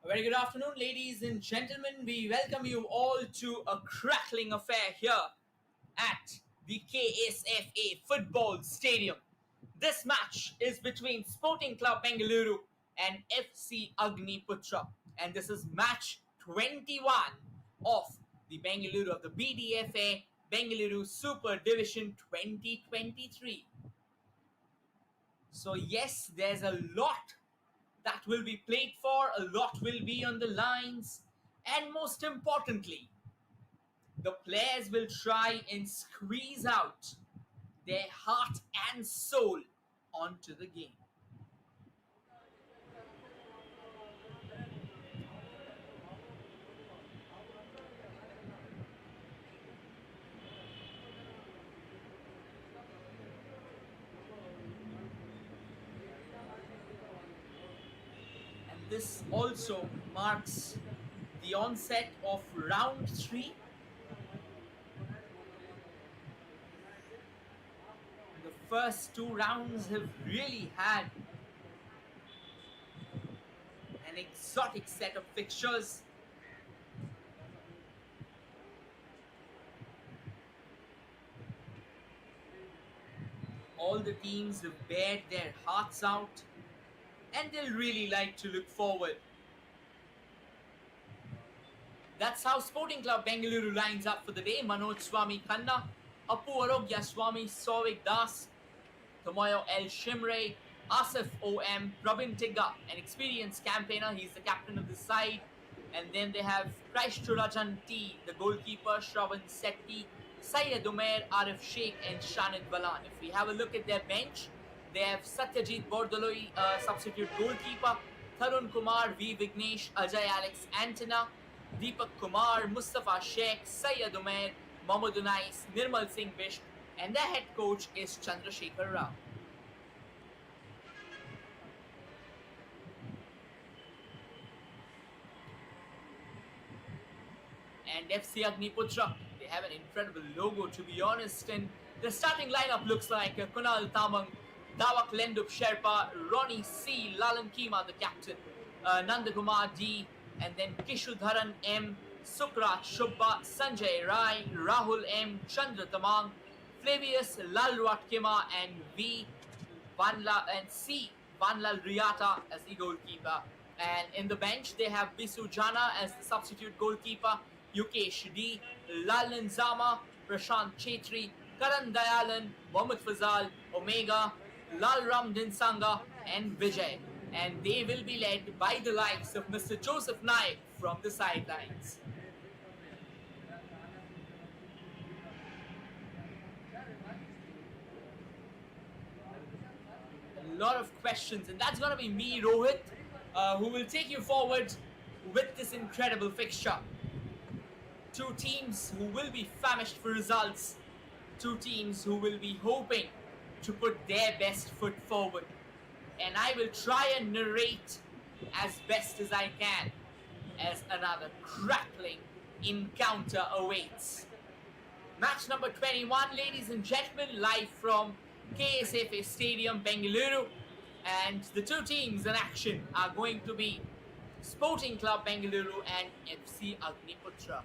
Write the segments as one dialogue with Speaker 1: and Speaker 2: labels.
Speaker 1: A very good afternoon, ladies and gentlemen. We welcome you all to a crackling affair here at the KSFA Football Stadium. This match is between Sporting Club Bengaluru and FC Agniputhra, and this is match 21 of the Bdfa Bengaluru Super Division 2023. So yes, there's a lot that will be played for, a lot will be on the lines, and most importantly, the players will try and squeeze out their heart and soul onto the game. And this also marks the onset of round 3. The first 2 rounds have really had an exotic set of fixtures. All the teams have bared their hearts out, and they'll really like to look forward. That's how Sporting Club Bengaluru lines up for the day. Manoj Swami Khanna, Appu Arogya Swami, Souvik Das, Tomoyo El Shimre, Asif OM, Pravin Tigga, an experienced campaigner. He's the captain of the side. And then they have Kraishthurajan T, the goalkeeper, Shravan Sethi, Syed Umair, Arif Sheikh, and Shanid Balan. If we have a look at their bench, they have Satyajit Bordoloi, substitute goalkeeper, Tarun Kumar, V. Vignesh, Ajay Alex Antona, Deepak Kumar, Mustafa Sheikh, Syed Umair, Mohammad Unais, Nirmal Singh Bisht, and their head coach is Chandrasekhar Rao. And FC Agniputhra, they have an incredible logo, to be honest, and the starting lineup looks like Kunal Tamang, Dawak Lendup Sherpa, Ronnie C, Lalan Kima, the captain, Nandakumar D, and then Kishudharan M, Sukrat Shubba, Sanjay Rai, Rahul M, Chandra Tamang, Flavius Lalwat Kima, and V Vanla and C Vanlal Riata as the goalkeeper. And in the bench, they have Bisu Jana as the substitute goalkeeper, Yukesh D, Lalan Zama, Prashant Chetri, Karan Dayalan, Mohammad Fazal, Omega, Lalram Dinsanga, and Vijay. And they will be led by the likes of Mr. Joseph Naik from the sidelines. A lot of questions, and that's going to be me, Rohit, who will take you forward with this incredible fixture. Two teams who will be famished for results, two teams who will be hoping to put their best foot forward. And I will try and narrate as best as I can as another crackling encounter awaits. Match number 21, ladies and gentlemen, live from KSFA Stadium, Bengaluru. And the two teams in action are going to be Sporting Club Bengaluru and FC Agniputhra.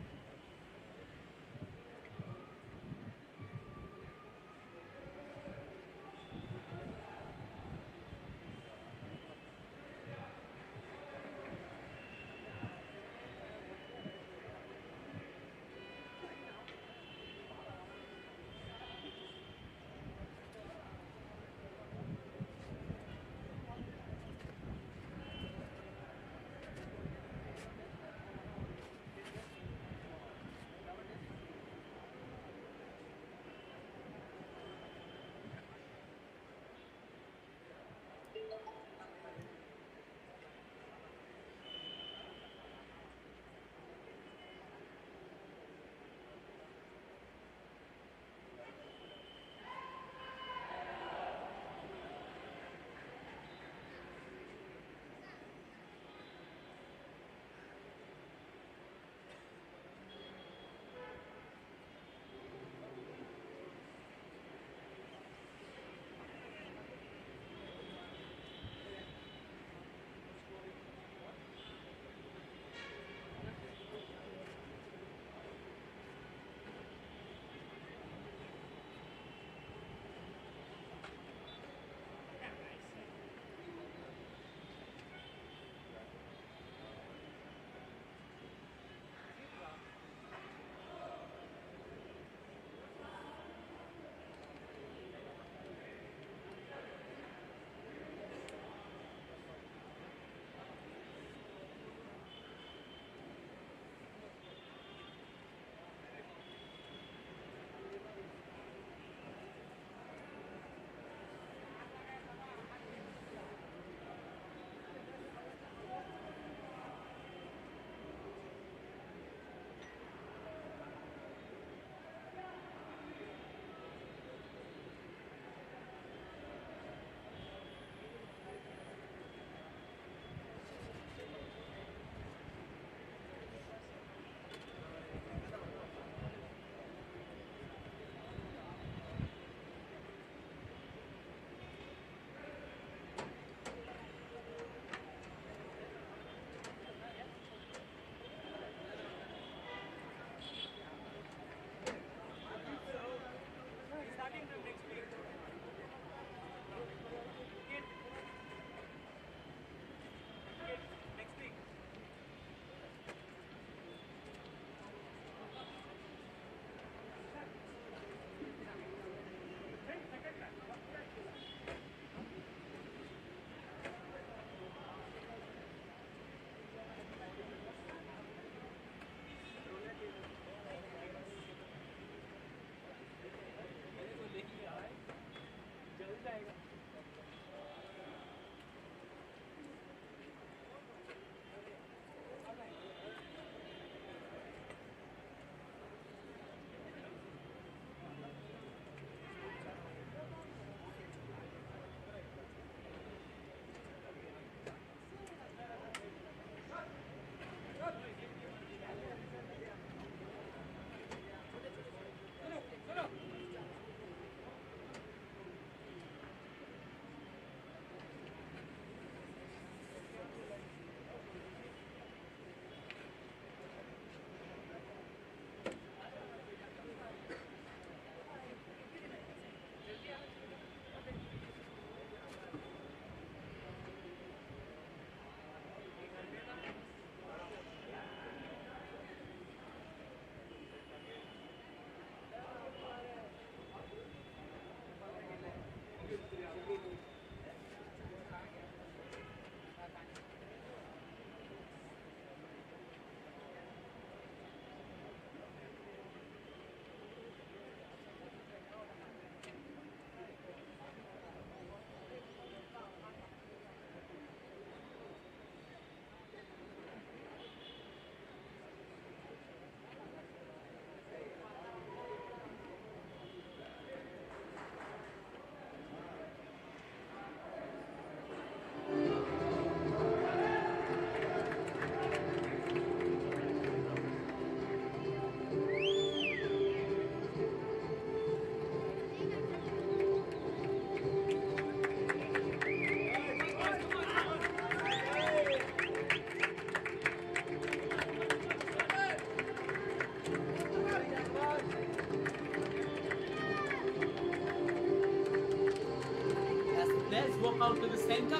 Speaker 1: players walk out to the center.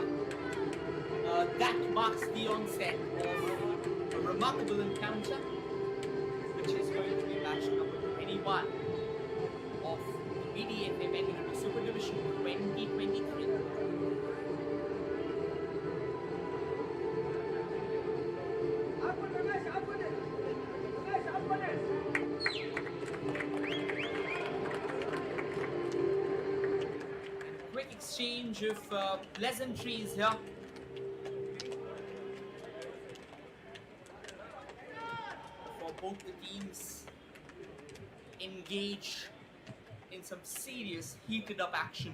Speaker 1: That marks the onset of a remarkable encounter, which is going to be match number 21 of the Bdfa Bengaluru Super Division 2023. Quick exchange of pleasantries here. For both the teams engage in some serious heated up action.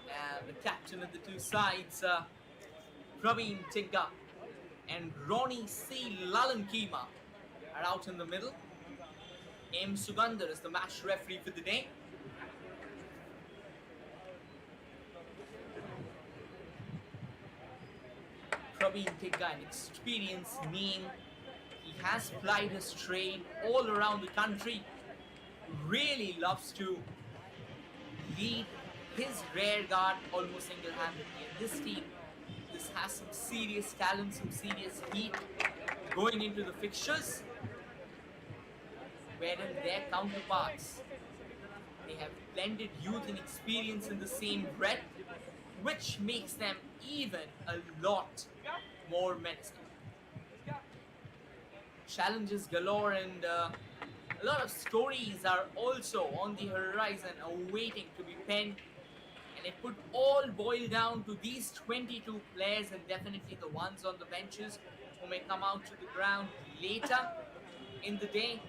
Speaker 1: And the captain of the two sides, Praveen Tigga and Ronnie C. Lalankima, are out in the middle. M. Sugandar is the match referee for the day. Praveen Tigga, an experienced name. He has plied his trade all around the country. Really loves to lead his rear guard almost single-handedly. And this team, this has some serious talent, some serious heat going into the fixtures, wherein their counterparts, they have blended youth and experience in the same breath, which makes them even a lot more menacing. Challenges galore, and a lot of stories are also on the horizon awaiting to be penned, and it would all boil down to these 22 players, and definitely the ones on the benches who may come out to the ground later in the day.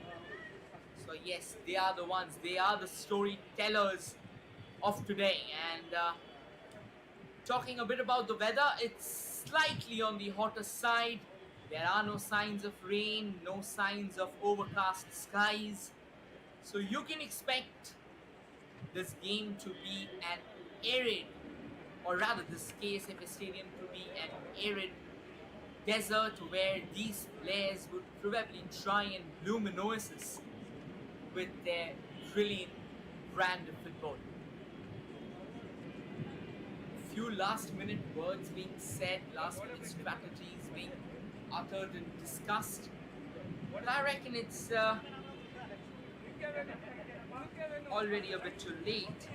Speaker 1: So yes, they are the ones, they are the storytellers of today. And talking a bit about the weather, it's slightly on the hotter side. There are no signs of rain, no signs of overcast skies. So you can expect this game to be an arid, or rather this KSFA Stadium to be an arid desert where these players would probably try and bloom an oasis with their brilliant brand of football. A few last minute words being said, last minute strategies being uttered and discussed, but I reckon it's already a bit too late.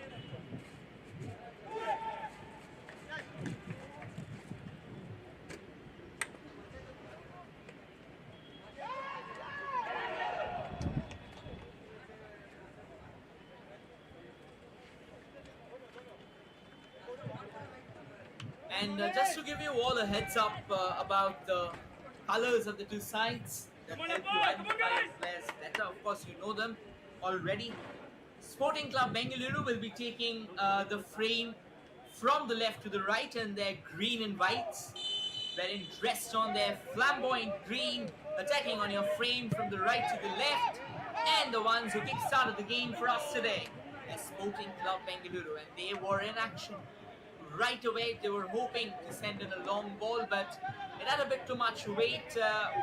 Speaker 1: And just to give you all a heads up about the colors of the two sides that help you identify the players better. Of course, you know them already. Sporting Club Bengaluru will be taking the frame from the left to the right, and their green and whites, wherein dressed on their flamboyant green, attacking on your frame from the right to the left, and the ones who kick-started the game for us today, the Sporting Club Bengaluru, and they were in action. Right away, they were hoping to send in a long ball, but it had a bit too much weight,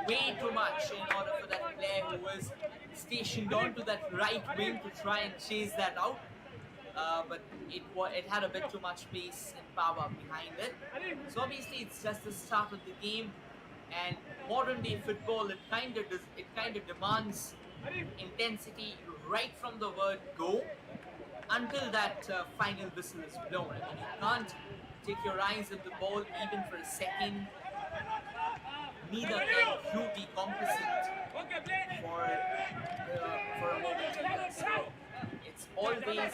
Speaker 1: way too much in order for that player who was stationed onto that right wing to try and chase that out. But it had a bit too much pace and power behind it. So obviously, it's just the start of the game, and modern day football, it kind of demands intensity right from the word go until that final whistle is blown. I mean, you can't take your eyes off the ball even for a second. Neither can you be complacent for a moment. So it's always,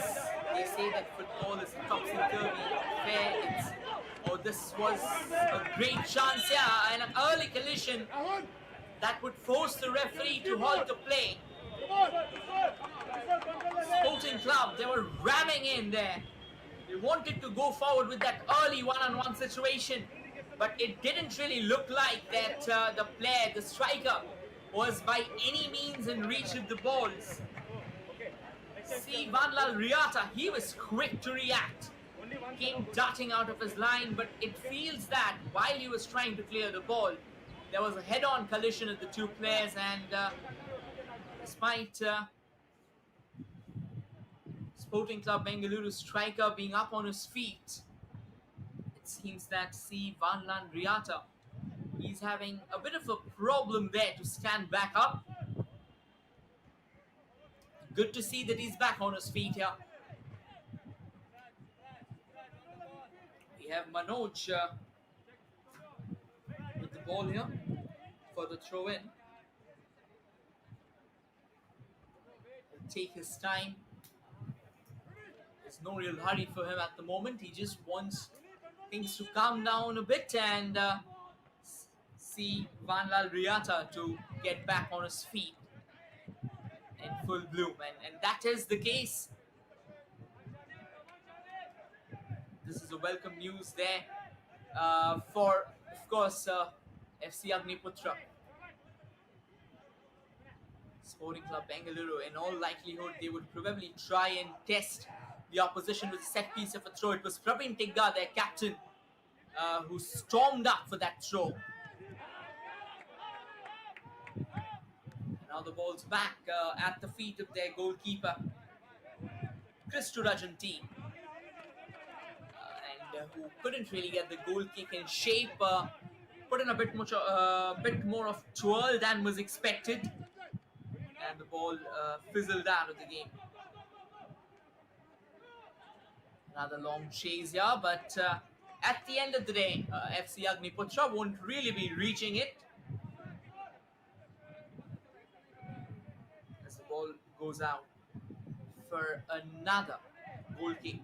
Speaker 1: they say that football is a topsy-turvy affair. This was a great chance here, and an early collision that would force the referee to halt the play. Sporting Club, they were ramming in there. They wanted to go forward with that early one-on-one situation, but it didn't really look like that the player, the striker, was by any means in reach of the balls. See, Vanlal Riata, he was quick to react. Came darting out of his line, but it feels that while he was trying to clear the ball, there was a head-on collision of the two players, and Despite Sporting Club Bengaluru striker being up on his feet, it seems that C. Vanlan Riata, he's having a bit of a problem there to stand back up. Good to see that he's back on his feet here. We have Manoj with the ball here for the throw in. He'll take his time. There's no real hurry for him at the moment. He just wants things to calm down a bit and see Vanlal Riata to get back on his feet in full bloom. And that is the case. This is a welcome news there for, of course, FC Agniputhra. Sporting Club Bengaluru, in all likelihood, they would probably try and test the opposition with a set piece of a throw. It was Praveen Tigga, their captain, who stormed up for that throw. Now the ball's back at the feet of their goalkeeper, Christo Rajanti, and who couldn't really get the goal kick in shape. Put in a bit more of twirl than was expected, and the ball fizzled out of the game. Another long chase here, but at the end of the day, FC Agniputhra won't really be reaching it. As the ball goes out for another goal kick.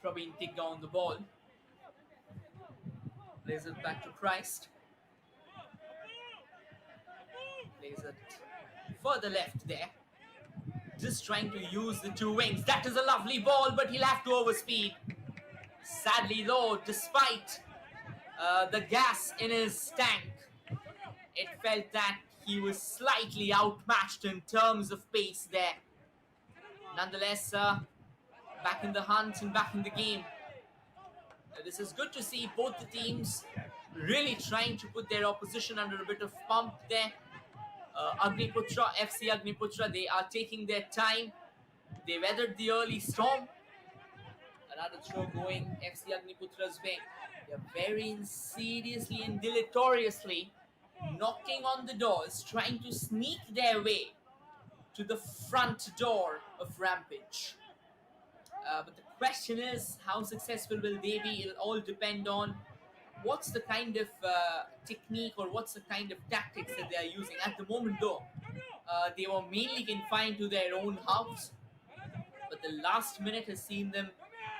Speaker 1: Praveen Tigga on the ball. Plays it back to Christ. Plays it further left there. Just trying to use the two wings. That is a lovely ball, but he'll have to overspeed. Sadly though, despite the gas in his tank, it felt that he was slightly outmatched in terms of pace there. Nonetheless, back in the hunt and back in the game. This is good to see both the teams really trying to put their opposition under a bit of pump there. Agniputhra, FC Agniputhra, they are taking their time. They weathered the early storm. Another throw going FC Agniputhra's way. They're very insidiously and deleteriously knocking on the doors, trying to sneak their way to the front door of Rampage. But the question is, how successful will they be? It'll all depend on what's the kind of technique or what's the kind of tactics that they are using. At the moment though, they were mainly confined to their own house, but the last minute has seen them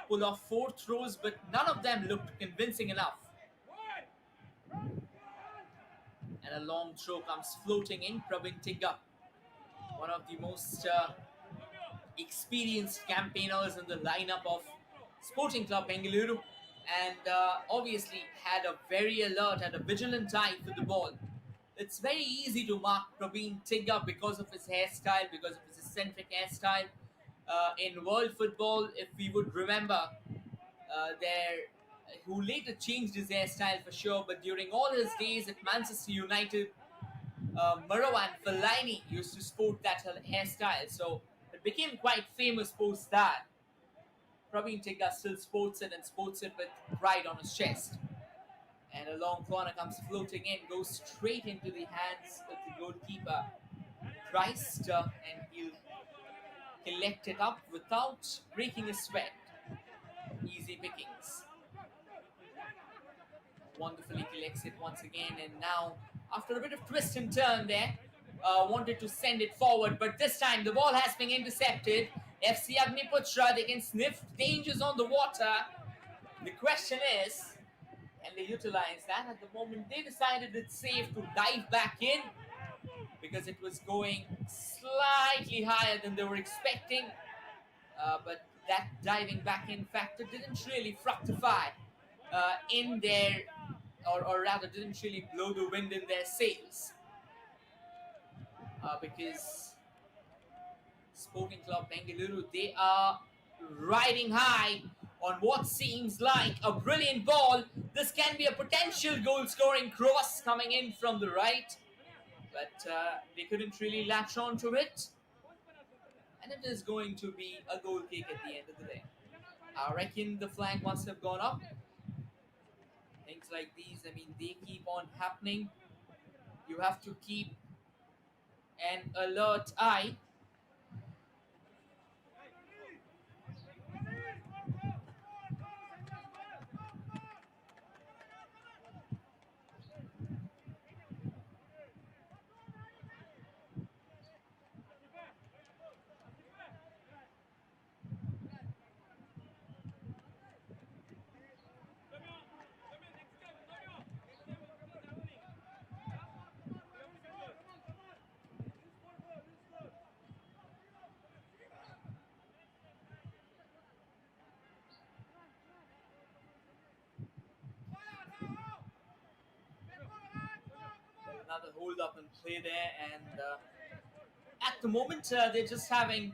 Speaker 1: pull off 4 throws, but none of them looked convincing enough. And a long throw comes floating in. Praveen Tigga, one of the most experienced campaigners in the lineup of Sporting Club Bengaluru, and obviously had a very alert and a vigilant eye for the ball. It's very easy to mark Praveen Tigga because of his hairstyle, because of his eccentric hairstyle. In world football, if we would remember, who later changed his hairstyle for sure, but during all his days at Manchester United, Marwan Fellaini used to sport that hairstyle, so it became quite famous post that. Praveen Tigga still sports it and sports it with pride on his chest. And a long corner comes floating in, goes straight into the hands of the goalkeeper, Christ, and he'll collect it up without breaking a sweat. Easy pickings. Wonderfully collects it once again, and now, after a bit of twist and turn there, wanted to send it forward, but this time the ball has been intercepted. FC Agniputhra, they can sniff dangers on the water. The question is, can they utilize that? At the moment, they decided it's safe to dive back in because it was going slightly higher than they were expecting. But that diving back in factor didn't really fructify in their, or rather didn't really blow the wind in their sails. Because Sporting Club Bengaluru, they are riding high on what seems like a brilliant ball. This can be a potential goal-scoring cross coming in from the right, but they couldn't really latch on to it. And it is going to be a goal kick at the end of the day. I reckon the flag must have gone up. Things like these, I mean, they keep on happening. You have to keep an alert eye. Another hold up and play there, and at the moment they're just having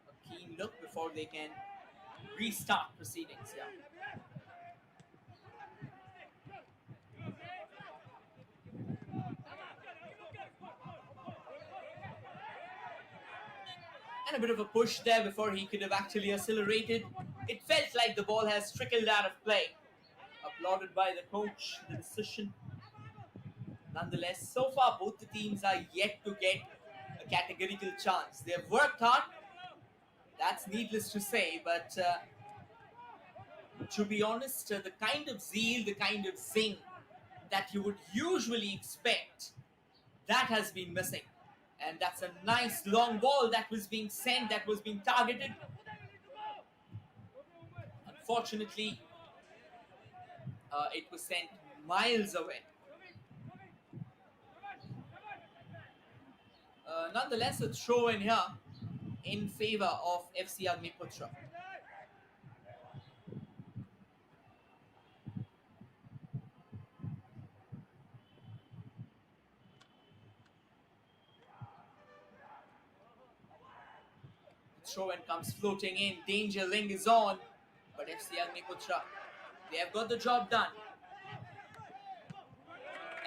Speaker 1: a keen look before they can restart proceedings. Yeah. And a bit of a push there before he could have actually accelerated. It felt like the ball has trickled out of play. Applauded by the coach, the decision. Nonetheless, so far both the teams are yet to get a categorical chance. They have worked hard, that's needless to say, but to be honest, the kind of zeal, the kind of zing that you would usually expect, that has been missing. And that's a nice long ball that was being sent, that was being targeted. Unfortunately, it was sent miles away. Nonetheless, a throw in here in favor of FC Agniputhra. Throw in comes floating in. Danger Ling is on, but FC Agniputhra, they have got the job done.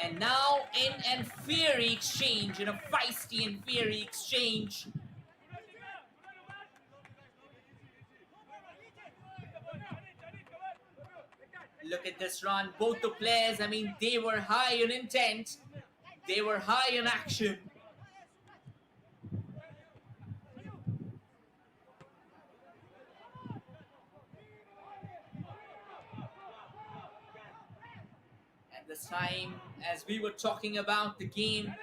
Speaker 1: And now in a fiery exchange, in a feisty and fiery exchange. Look at this run. Both the players, I mean, they were high on intent. They were high on action. And this time, as we were talking about the game,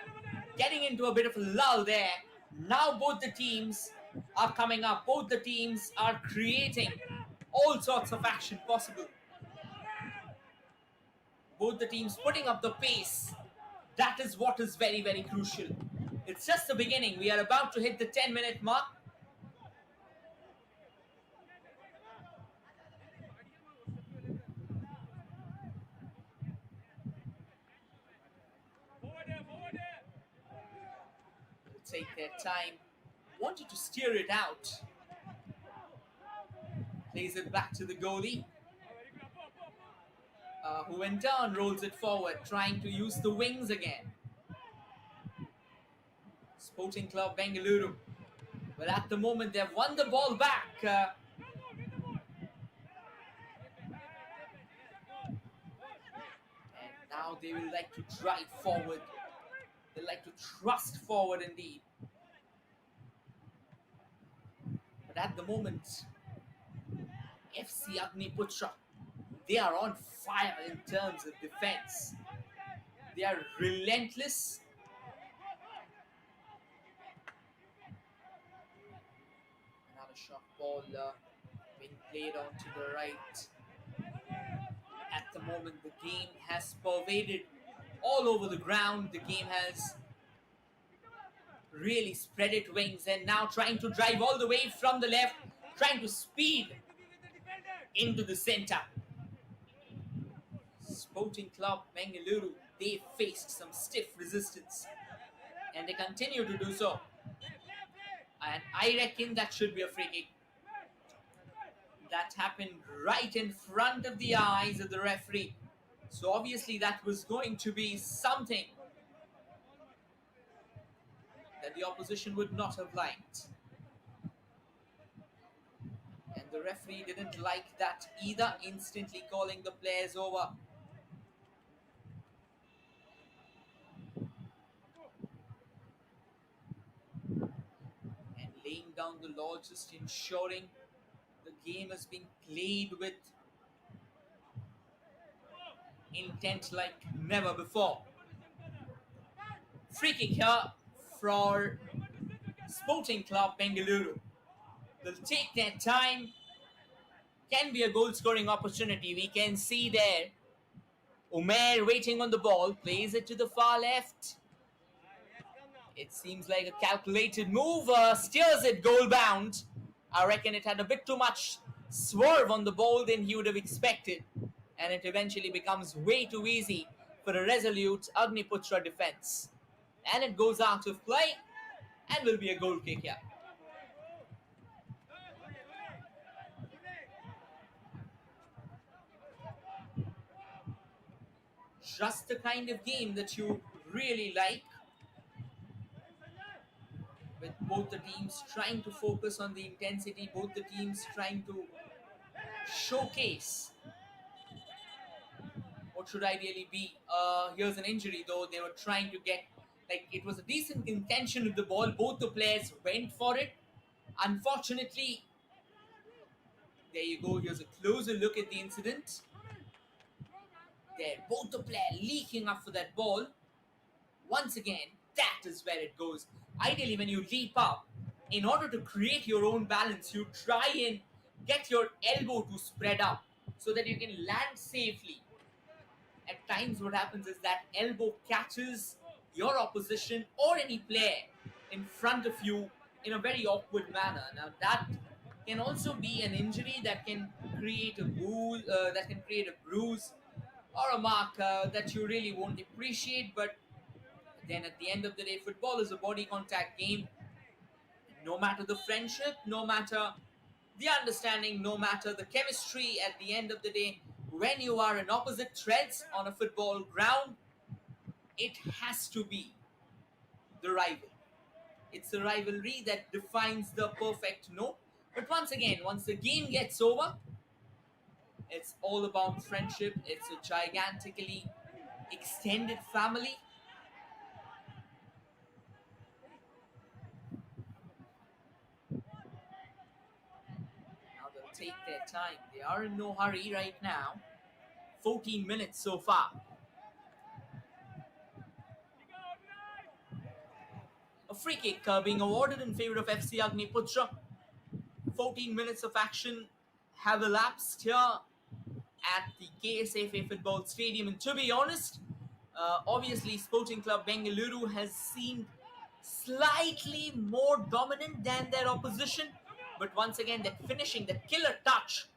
Speaker 1: getting into a bit of a lull there. Now both the teams are coming up. Both the teams are creating all sorts of action possible. Both the teams putting up the pace. That is what is very, very crucial. It's just the beginning. We are about to hit the 10-minute mark. Take their time. Wanted to steer it out. Plays it back to the goalie, who in turn rolls it forward, trying to use the wings again. Sporting Club Bengaluru. But at the moment, they've won the ball back. And now they will like to drive forward. They like to thrust forward indeed. But at the moment, FC Agniputhra, they are on fire in terms of defense. They are relentless. Another short ball being played onto the right. At the moment, the game has pervaded all over the ground. The game has really spread its wings, and now trying to drive all the way from the left, trying to speed into the center. Sporting Club Bengaluru, they faced some stiff resistance, and they continue to do so. And I reckon that should be a free kick. That happened right in front of the eyes of the referee. So obviously that was going to be something that the opposition would not have liked. And the referee didn't like that either, instantly calling the players over. And laying down the law, just ensuring the game has been played with intent like never before. Free kick here for Sporting Club Bengaluru. They'll take their time. Can be a goal scoring opportunity. We can see there Umair waiting on the ball, plays it to the far left. It seems like a calculated move, steers it goal bound. I reckon it had a bit too much swerve on the ball than he would have expected, and it eventually becomes way too easy for a resolute Agniputhra defense. And it goes out of play and will be a goal kick here. Just the kind of game that you really like, with both the teams trying to focus on the intensity, both the teams trying to showcase what should ideally be. Here's an injury though. They were trying to get, like, it was a decent contention with the ball. Both the players went for it. Unfortunately, there you go. Here's a closer look at the incident. There, both the players leaking up for that ball. Once again, that is where it goes. Ideally, when you leap up, in order to create your own balance, you try and get your elbow to spread up so that you can land safely. At times, what happens is that elbow catches your opposition or any player in front of you in a very awkward manner. Now, that can also be an injury that can create a bruise or a mark that you really won't appreciate. But then at the end of the day, football is a body contact game. No matter the friendship, no matter the understanding, no matter the chemistry, at the end of the day, when you are in opposite threads on a football ground, it has to be the rival. It's the rivalry that defines the perfect note. But once again, once the game gets over, it's all about friendship. It's a gigantically extended family. Now they'll take their time. They are in no hurry right now. 14 minutes so far. A free kick being awarded in favor of FC Agniputhra. 14 minutes of action have elapsed here at the KSFA Football Stadium. And to be honest, obviously Sporting Club Bengaluru has seemed slightly more dominant than their opposition. But once again, that finishing, that killer touch,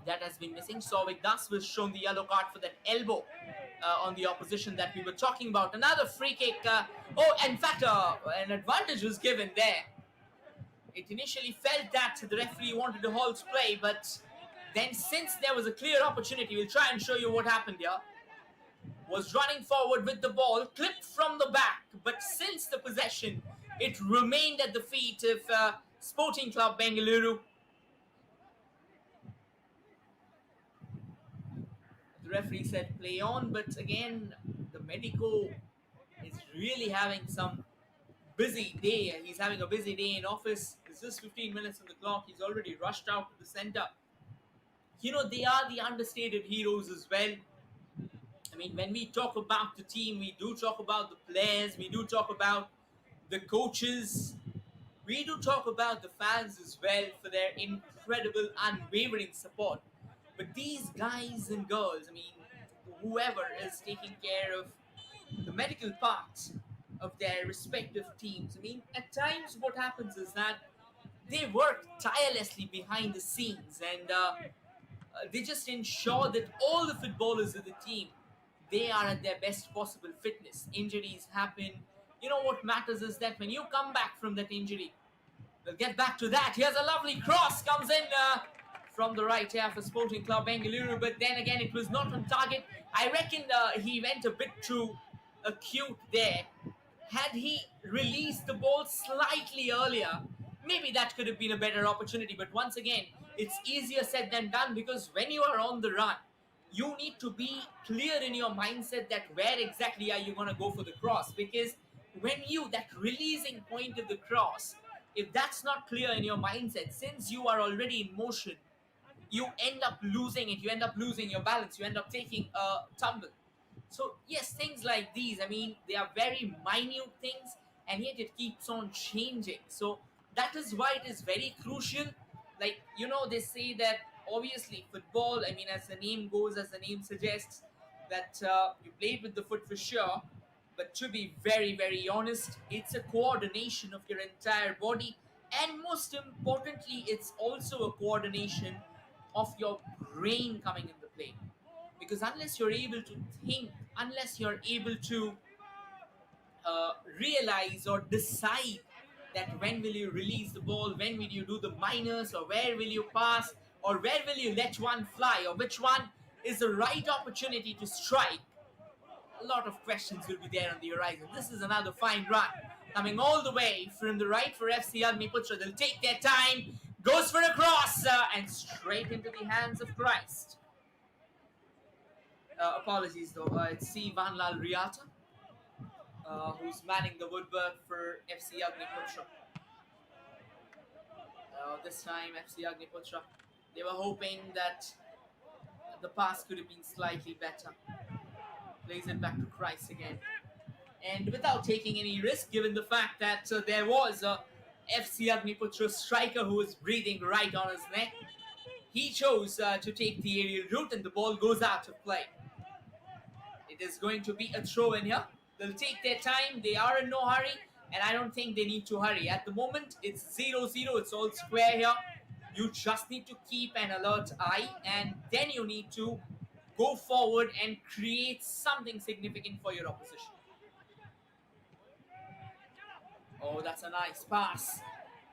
Speaker 1: that has been missing. Souvik Das was shown the yellow card for that elbow on the opposition that we were talking about. Another free kick. In fact, an advantage was given there. It initially felt that the referee wanted to halt play, but then since there was a clear opportunity, we'll try and show you what happened here. Was running forward with the ball, clipped from the back, but since the possession, it remained at the feet of Sporting Club Bengaluru. The referee said play on, but again, the medico is really having some busy day. He's having a busy day in office. It's just 15 minutes on the clock. He's already rushed out to the center. You know, they are the understated heroes as well. I mean, when we talk about the team, we do talk about the players, we do talk about the coaches, we do talk about the fans as well for their incredible, unwavering support. But these guys and girls, I mean, whoever is taking care of the medical part of their respective teams, I mean, at times what happens is that they work tirelessly behind the scenes, and they just ensure that all the footballers of the team, they are at their best possible fitness. Injuries happen, You know what matters is that when you come back from that injury, we'll get back to that. Here's a lovely cross comes in from the right half of Sporting Club Bengaluru, but then again it was not on target. I reckon he went a bit too acute there. Had he released the ball slightly earlier, maybe that could have been a better opportunity. But once again, it's easier said than done, because when you are on the run, you need to be clear in your mindset that where exactly are you going to go for the cross. Because when you, that releasing point of the cross, if that's not clear in your mindset, since you are already in motion, you end up losing it. You end up losing your balance. You end up taking a tumble. So yes, things like these, I mean, they are very minute things, and yet it keeps on changing. So that is why it is very crucial. Like, they say that obviously football, I mean, as the name goes, as the name suggests, that you played with the foot for sure. But to be very, very honest, it's a coordination of your entire body, and most importantly, it's also a coordination of your brain coming in the play. Because unless you're able to think, unless you're able to realize or decide that when will you release the ball, when will you do the minors, or where will you pass, or where will you let one fly, or which one is the right opportunity to strike, a lot of questions will be there on the horizon. This is another fine run coming all the way from the right for FC Agniputhra. They'll take their time, goes for a cross, and straight into the hands of Christ. Apologies though, it's C. Vanlal Riata, who's manning the woodwork for FC Agniputhra. This time, FC Agniputhra, they were hoping that the pass could have been slightly better. Plays it back to Christ again. And without taking any risk, given the fact that there was a FC Agniputhra striker who was breathing right on his neck, he chose to take the aerial route, and the ball goes out of play. It is going to be a throw in here. They'll take their time. They are in no hurry, and I don't think they need to hurry. At the moment, it's 0-0. It's all square here. You just need to keep an alert eye, and then you need to go forward and create something significant for your opposition. Oh, that's a nice pass.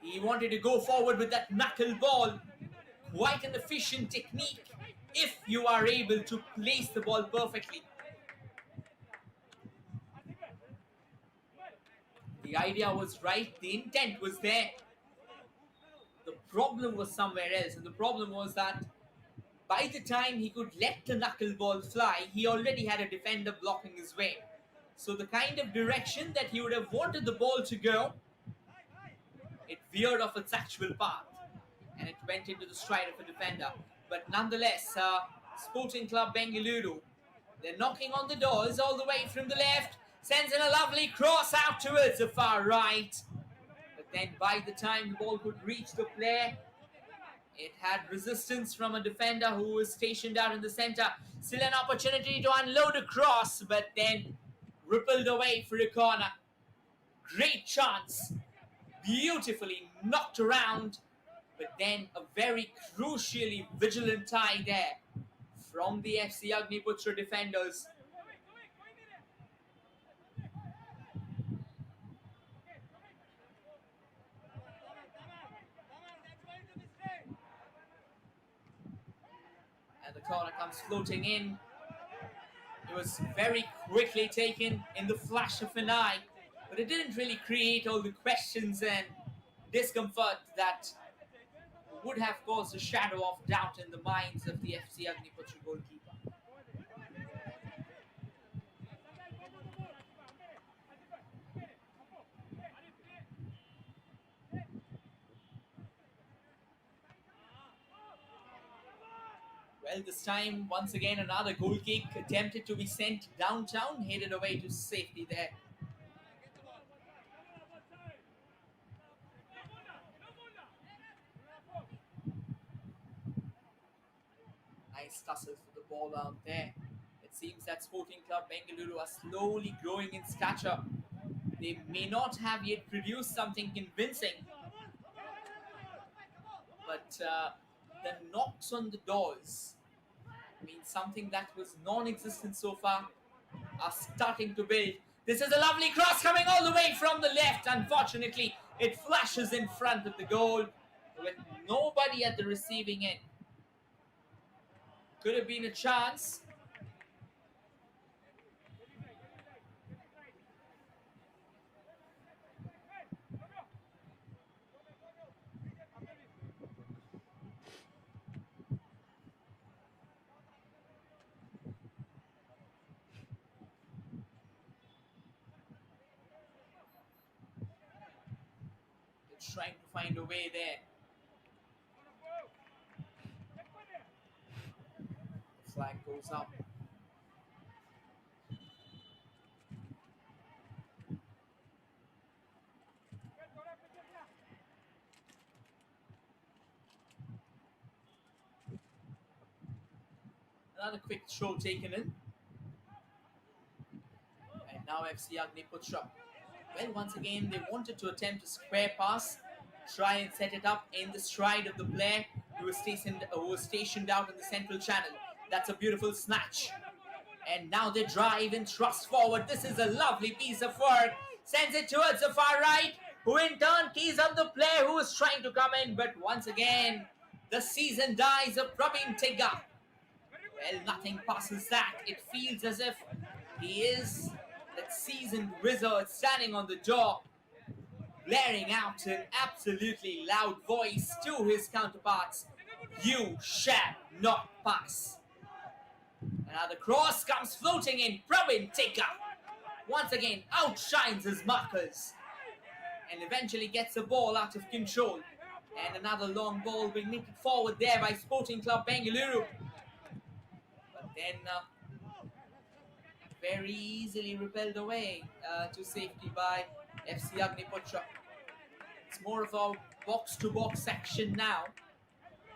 Speaker 1: He wanted to go forward with that knuckle ball. Quite an efficient technique if you are able to place the ball perfectly. The idea was right, the intent was there. The problem was somewhere else, and the problem was that by the time he could let the knuckleball fly, he already had a defender blocking his way. So the kind of direction that he would have wanted the ball to go, it veered off its actual path, and it went into the stride of a defender. But nonetheless, Sporting Club Bengaluru, they're knocking on the doors all the way from the left, sends in a lovely cross out towards the far right. But then by the time the ball could reach the player, it had resistance from a defender who was stationed out in the center. Still an opportunity to unload a cross, but then rippled away for a corner. Great chance. Beautifully knocked around, but then a very crucially vigilant eye there from the FC Agniputhra defenders. And the corner comes floating in. It was very quickly taken in the flash of an eye, but it didn't really create all the questions and discomfort that would have caused a shadow of doubt in the minds of the FC Agniputhra goalkeeper. Well, this time, once again, another goal kick attempted to be sent downtown, headed away to safety there. Nice tussle for the ball out there. It seems that Sporting Club Bengaluru are slowly growing in stature. They may not have yet produced something convincing, but the knocks on the doors, I mean, something that was non-existent so far, are starting to build. This is a lovely cross coming all the way from the left. Unfortunately, it flashes in front of the goal with nobody at the receiving end. Could have been a chance. It's trying to find a way there. The flag goes up. Another quick throw taken in. And now FC Agniputhra. Well, once again, they wanted to attempt a square pass, try and set it up in the stride of the player who was stationed out in the central channel. That's a beautiful snatch. And now they drive and thrust forward. This is a lovely piece of work. Sends it towards the far right, who in turn tees up the player who is trying to come in. But once again, the season dies of Praveen Tigga. Well, nothing passes that. It feels as if he is that seasoned wizard standing on the door, blaring out an absolutely loud voice to his counterparts. You shall not pass. Another cross comes floating in. Praveen Tigga once again outshines his markers and eventually gets the ball out of control. And another long ball being knitted forward there by Sporting Club Bengaluru. But then very easily repelled away to safety by FC Agniputhra. It's more of a box-to-box action now.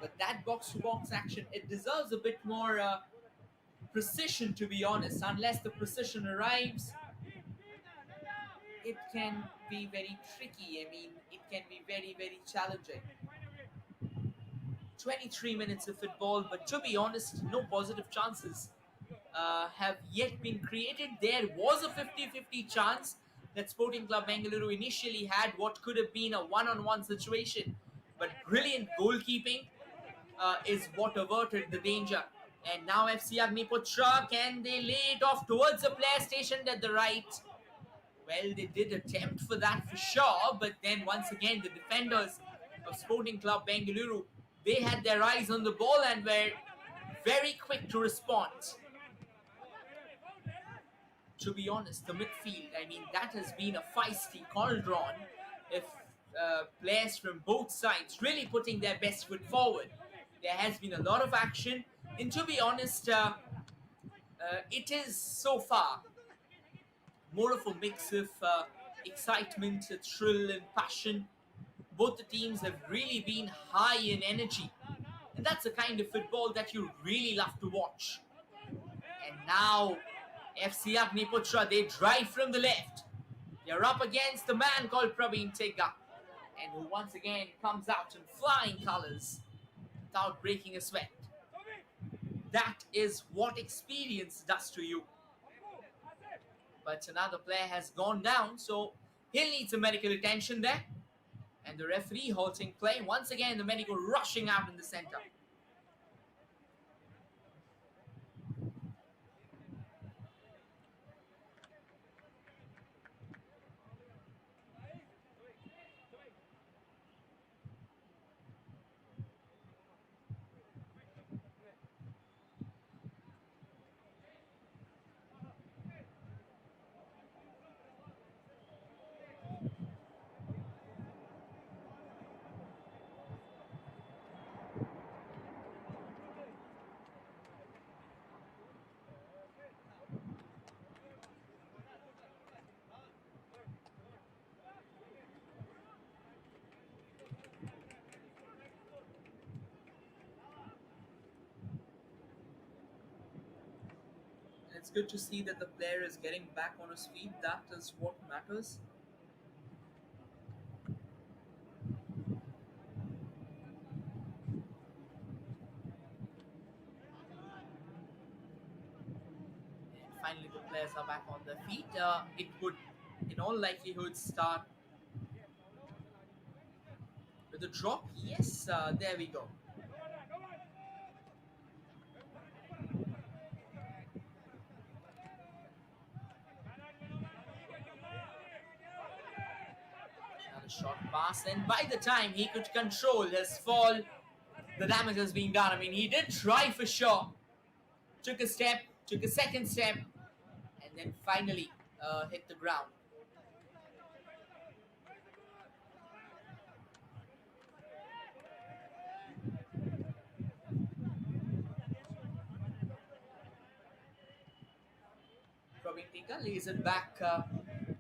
Speaker 1: But that box-to-box action, it deserves a bit more precision, to be honest. Unless the precision arrives, it can be very tricky. I mean, it can be very, very challenging. 23 minutes of football, but to be honest, no positive chances have yet been created. There was a 50-50 chance that Sporting Club Bengaluru initially had what could have been a one-on-one situation, but brilliant goalkeeping is what averted the danger. And now FC Agniputhra, can they lay it off towards the player stationed at the right? Well, they did attempt for that for sure, but then once again, the defenders of Sporting Club Bengaluru, they had their eyes on the ball and were very quick to respond. To be honest, the midfield, I mean, that has been a feisty cauldron if players from both sides really putting their best foot forward. There has been a lot of action, and to be honest, it is so far more of a mix of excitement, thrill, and passion. Both the teams have really been high in energy, and that's the kind of football that you really love to watch. And now, FC Agniputhra, they drive from the left. They're up against the man called Praveen Tigga, and who once again comes out in flying colours without breaking a sweat. That is what experience does to you. But another player has gone down, so he'll need some medical attention there. And the referee halting play. Once again, the medical rushing out in the center. It's good to see that the player is getting back on his feet. That is what matters. finally the players are back on their feet. It would, in all likelihood, start with a drop. Yes, there we go. Another short pass, and by the time he could control his fall, the damage has been done. I mean, he did try for sure. Took a step, took a second step, and then finally hit the ground. Probintika lays it back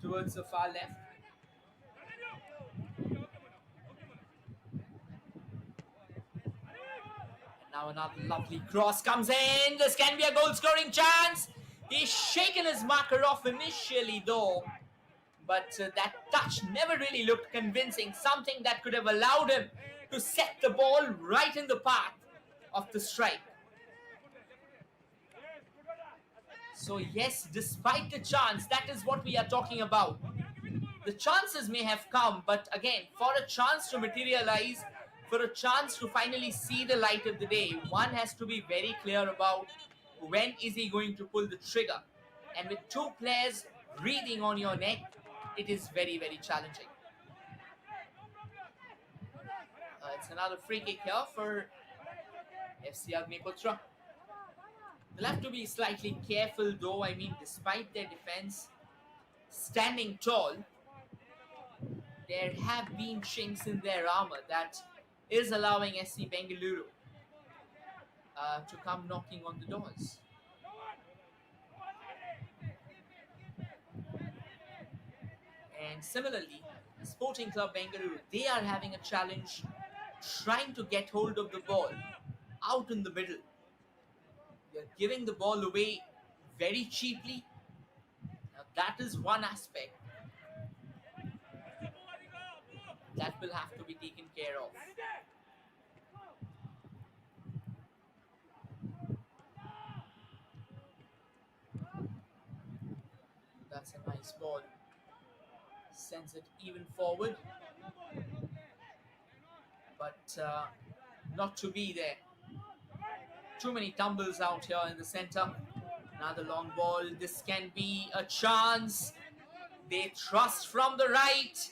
Speaker 1: towards the far left. And now another lovely cross comes in. This can be a goal scoring chance. He's shaken his marker off initially though. But that touch never really looked convincing. Something that could have allowed him to set the ball right in the path of the strike. So yes, despite the chance, that is what we are talking about. The chances may have come, but again, for a chance to materialize, for a chance to finally see the light of the day, one has to be very clear about when is he going to pull the trigger. And with two players breathing on your neck, it is very, very challenging. It's another free kick here for FC Agniputhra. They'll have to be slightly careful though. I mean, despite their defense standing tall, there have been chinks in their armor that is allowing SC Bengaluru to come knocking on the doors. And similarly, Sporting Club Bengaluru, they are having a challenge trying to get hold of the ball out in the middle. They're giving the ball away very cheaply. Now that is one aspect that will have to be taken care of. That's a nice ball. Sends it even forward. But not to be there. Too many tumbles out here in the center. Another long ball. This can be a chance. They thrust from the right.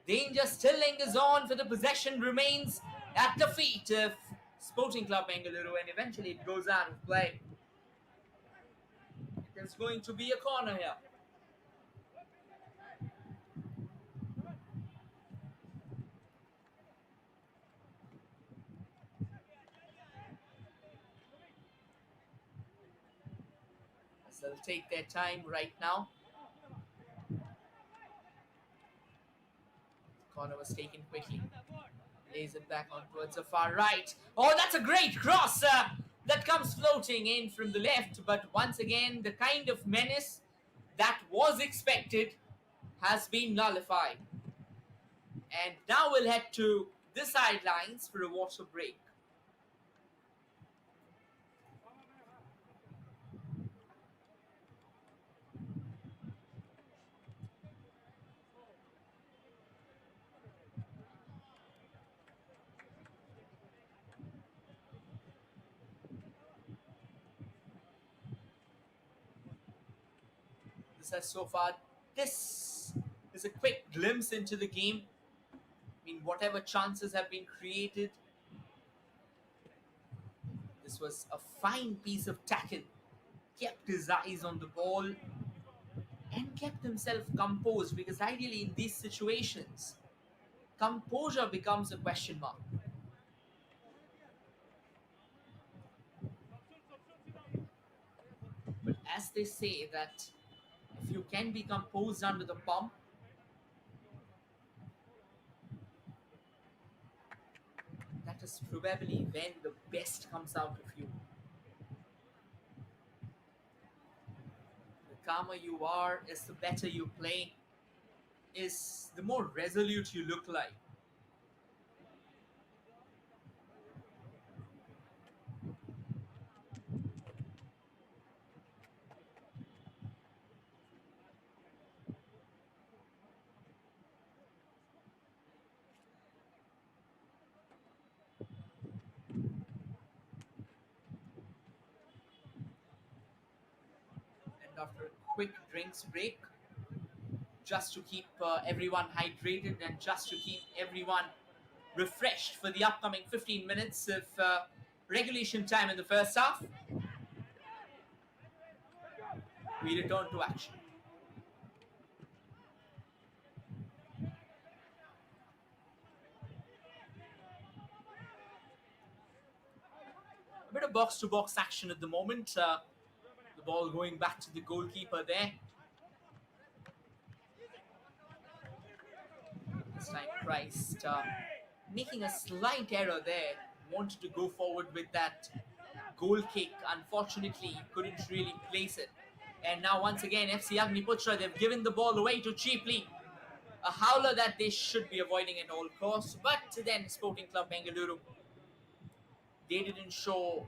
Speaker 1: Danger still lingers on, for the possession remains at the feet of Sporting Club Bengaluru, and eventually it goes out of play. It is going to be a corner here. As they'll take their time right now. Corner was taken quickly. Lays it back on towards the far right. Oh, that's a great cross that comes floating in from the left. But once again, the kind of menace that was expected has been nullified. And now we'll head to the sidelines for a water break. This is a quick glimpse into the game. I mean, whatever chances have been created, this was a fine piece of tackle. Kept his eyes on the ball and kept himself composed, because ideally in these situations, composure becomes a question mark. But as they say that if you can be composed under the pump, that is probably when the best comes out of you. The calmer you are is the better you play, is the more resolute you look like. after a quick drinks break, just to keep everyone hydrated and just to keep everyone refreshed for the upcoming 15 minutes of regulation time in the first half. We return to action. A bit of box-to-box action at the moment. The ball going back to the goalkeeper there. This time Christ making a slight error there. Wanted to go forward with that goal kick. Unfortunately, he couldn't really place it. And now once again, FC Agniputhra, they've given the ball away too cheaply. A howler that they should be avoiding at all costs. But then Sporting Club Bengaluru, they didn't show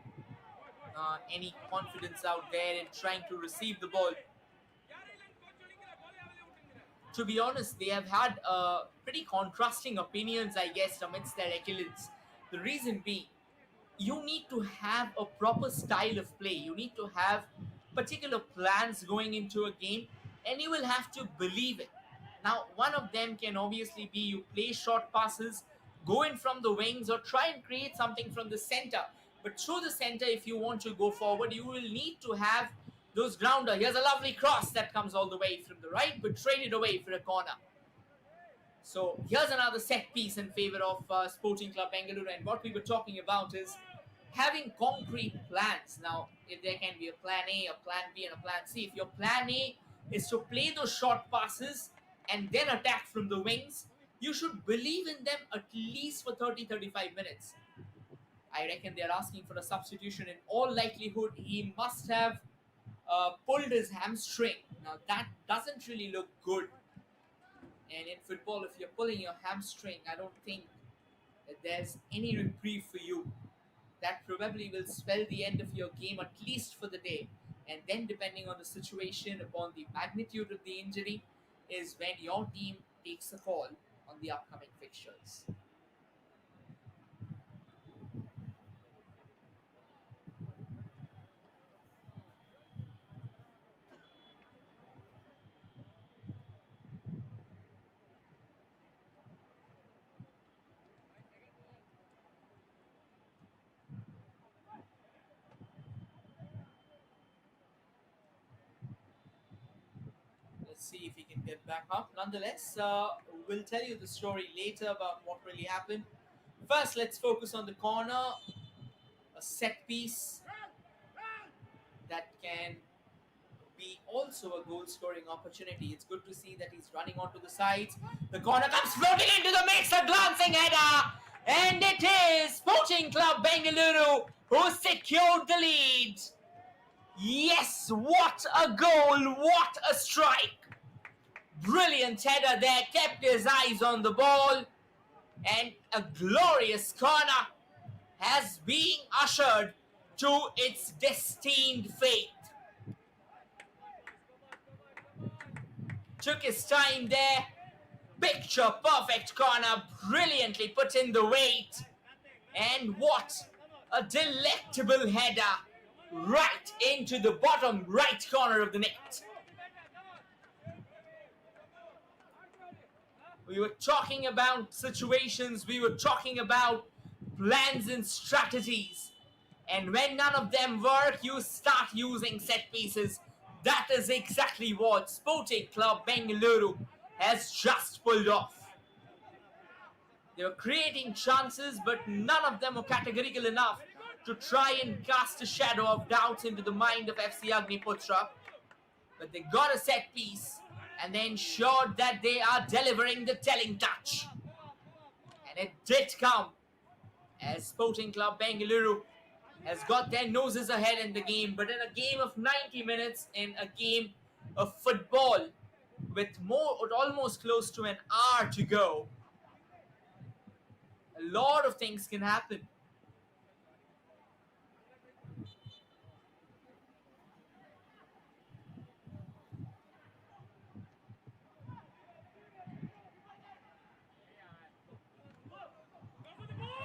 Speaker 1: any confidence out there in trying to receive the ball. To be honest, they have had pretty contrasting opinions, I guess, amidst their accolades. The reason being, you need to have a proper style of play. You need to have particular plans going into a game, and you will have to believe it. Now, one of them can obviously be you play short passes, go in from the wings, or try and create something from the center. But through the center, if you want to go forward, you will need to have those grounder. Here's a lovely cross that comes all the way from the right, but traded away for a corner. So here's another set piece in favor of Sporting Club Bengaluru. And what we were talking about is having concrete plans. Now, if there can be a plan A, a plan B, and a plan C. If your plan A is to play those short passes and then attack from the wings, you should believe in them at least for 30-35 minutes. I reckon they're asking for a substitution. In all likelihood, he must have pulled his hamstring. Now, that doesn't really look good. And in football, if you're pulling your hamstring, I don't think that there's any reprieve for you. That probably will spell the end of your game, at least for the day. And then, depending on the situation, upon the magnitude of the injury, is when your team takes a call on the upcoming fixtures. Let's see if he can get back up. Nonetheless, we'll tell you the story later about what really happened. First, let's focus on the corner. A set piece that can be also a goal scoring opportunity. It's good to see that he's running onto the sides. The corner comes floating into the mix, a glancing header. And it is Sporting Club Bengaluru who secured the lead. Yes, what a goal, what a strike. Brilliant header there, kept his eyes on the ball. And a glorious corner has been ushered to its destined fate. Took his time there. Picture perfect corner, brilliantly put in the weight. And what a delectable header right into the bottom right corner of the net. We were talking about situations, we were talking about plans and strategies. And when none of them work, you start using set pieces. That is exactly what Sporting Club Bengaluru has just pulled off. They were creating chances, but none of them were categorical enough to try and cast a shadow of doubt into the mind of FC Agniputhra. But they got a set piece and they ensured that they are delivering the telling touch. And it did come as Sporting Club Bengaluru has got their noses ahead in the game. But in a game of 90 minutes, in a game of football with almost close to an hour to go, a lot of things can happen.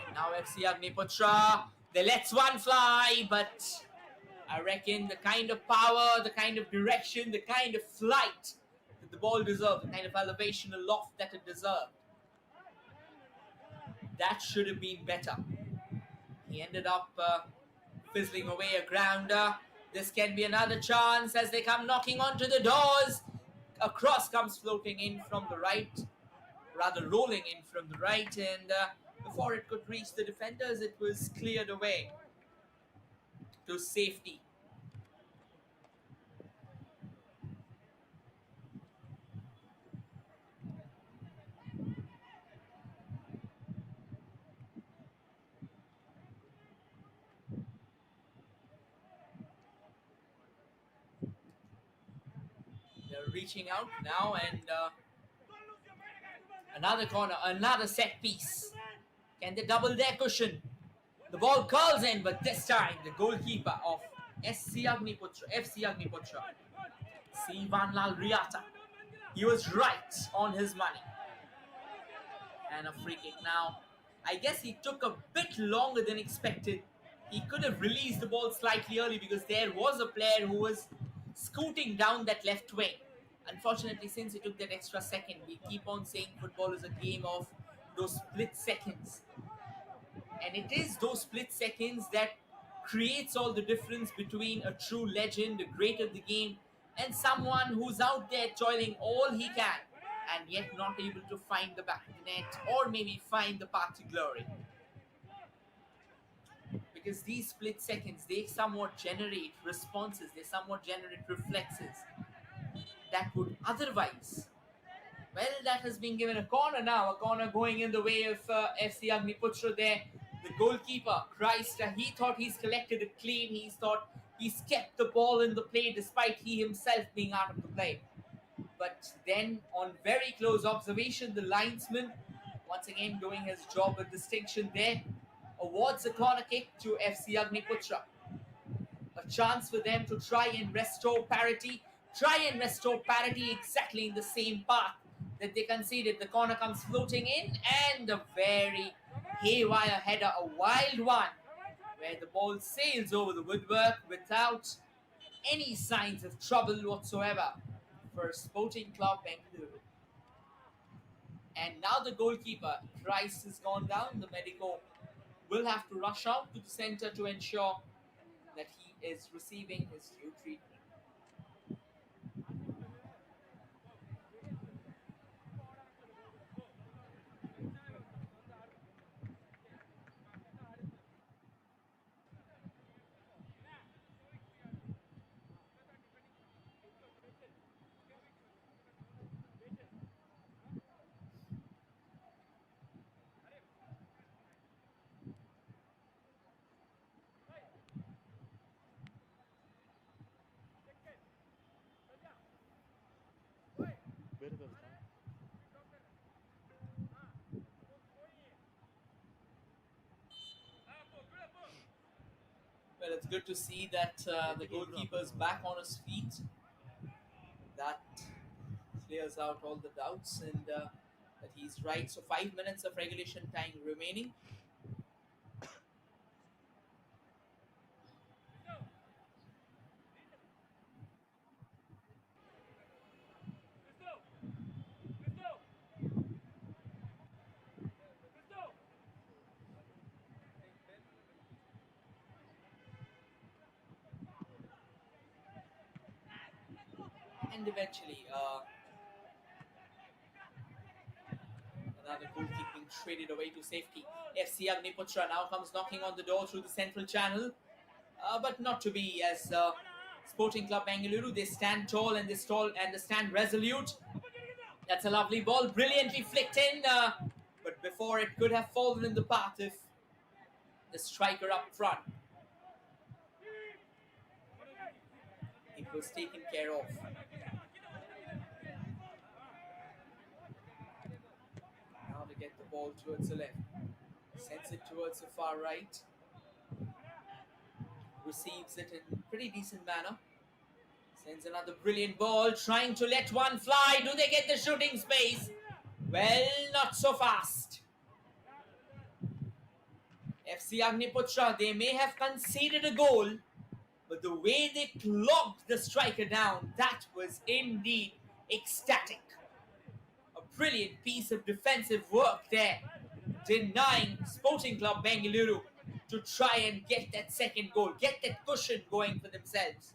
Speaker 1: And now FC Agniputhra, they lets one fly, but I reckon the kind of power, the kind of direction, the kind of flight that the ball deserved, the kind of elevation aloft that it deserved, that should have been better. He ended up fizzling away a grounder. This can be another chance as they come knocking onto the doors. A cross comes floating in from the right, rather rolling in from the right, and before it could reach the defenders, it was cleared away to safety. They're reaching out now, and another corner, another set piece. Can they double their cushion? The ball curls in, but this time the goalkeeper of FC Agniputhra, Sivanlal Riata, he was right on his money. And a free kick now. I guess he took a bit longer than expected. He could have released the ball slightly early because there was a player who was scooting down that left wing. Unfortunately, since he took that extra second, we keep on saying football is a game of those split seconds. And it is those split seconds that creates all the difference between a true legend, a great of the game, and someone who's out there toiling all he can and yet not able to find the back of the net or maybe find the path to glory. Because these split seconds, they somewhat generate responses, they somewhat generate reflexes that would otherwise, well, that has been given a corner now, a corner going in the way of FC Agniputhra there. The goalkeeper, Christ, he thought he's collected it clean. He thought he's kept the ball in the play despite he himself being out of the play. But then, on very close observation, the linesman, once again doing his job with distinction there, awards a corner kick to FC Agniputhra. A chance for them to try and restore parity exactly in the same path that they conceded. The corner comes floating in, and a very haywire header, a wild one, where the ball sails over the woodwork without any signs of trouble whatsoever for Sporting Club Bengaluru. And now the goalkeeper, Christ, has gone down. The medico will have to rush out to the center to ensure that he is receiving his due treatment. Well, it's good to see that the goalkeeper is back on his feet. That clears out all the doubts, and that he's right. So 5 minutes of regulation time remaining. And eventually, another goal kick being traded away to safety. FC Agniputhra now comes knocking on the door through the central channel, but not to be, as Sporting Club Bengaluru, they stand tall and they stand resolute. That's a lovely ball, brilliantly flicked in, but before it could have fallen in the path if the striker up front, it was taken care of. Now to get the ball towards the left, sends it towards the far right, receives it in pretty decent manner, sends another brilliant ball, trying to let one fly. Do they get the shooting space? Well, not so fast. FC Agniputhra, they may have conceded a goal, But the way they clocked the striker down, that was indeed ecstatic. A brilliant piece of defensive work there, denying Sporting Club Bengaluru to try and get that second goal, get that cushion going for themselves.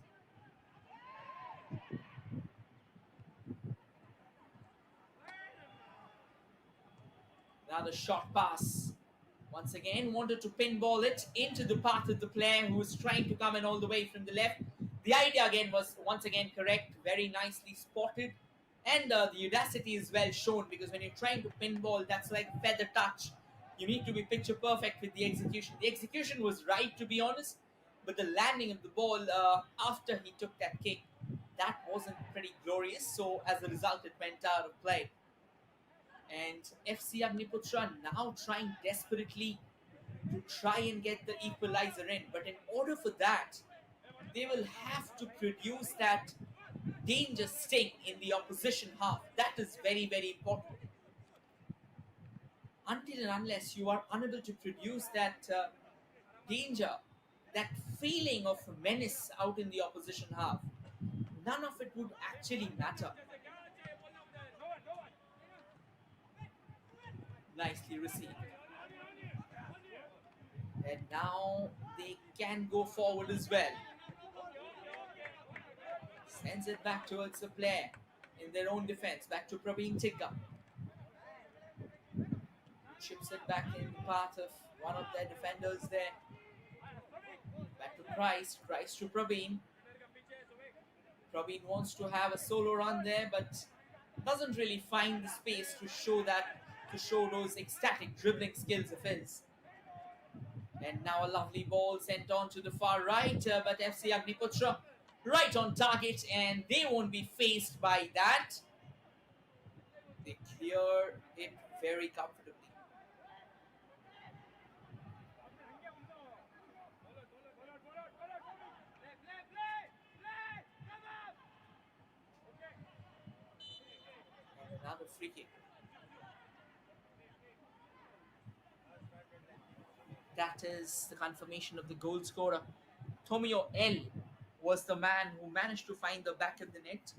Speaker 1: Another short pass. Once again, wanted to pinball it into the path of the player who was trying to come in all the way from the left. The idea again was once again correct, very nicely spotted. And the audacity is well shown, because when you're trying to pinball, that's like feather touch. You need to be picture perfect with the execution. The execution was right, to be honest, but the landing of the ball after he took that kick, that wasn't pretty glorious. So as a result, it went out of play. And FC Agniputhra now trying desperately to try and get the equalizer in. But in order for that, they will have to produce that danger sting in the opposition half. That is very, very important. Until and unless you are unable to produce that danger, that feeling of menace out in the opposition half, none of it would actually matter. Nicely received. And now they can go forward as well. Sends it back towards the player in their own defense. Back to Praveen Tikka. Chips it back in the path of one of their defenders there. Back to Christ. Christ to Praveen. Praveen wants to have a solo run there, but doesn't really find the space to show those ecstatic dribbling skills of his. And now a lovely ball sent on to the far right, but FC Agniputhra right on target, and they won't be faced by that. They clear it very comfortably. And another free kick. That is the confirmation of the goal scorer. Tomio L was the man who managed to find the back of the net.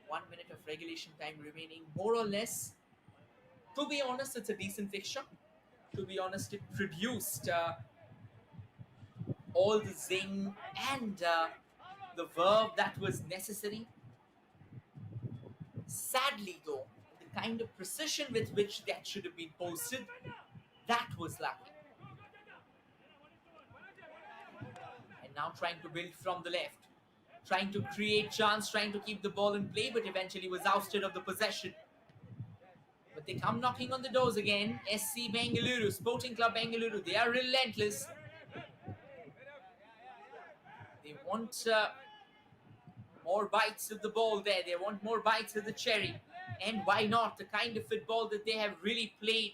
Speaker 1: One minute of regulation time remaining, more or less. To be honest, it's a decent fixture. To be honest, it produced all the zing and the verve that was necessary. Sadly, though, the kind of precision with which that should have been posted, that was lacking. And now trying to build from the left, trying to create chance, trying to keep the ball in play, but eventually was ousted of the possession. But they come knocking on the doors again. SC Bengaluru, Sporting Club Bengaluru, they are relentless. They want more bites of the ball there. They want more bites of the cherry. And why not? The kind of football that they have really played,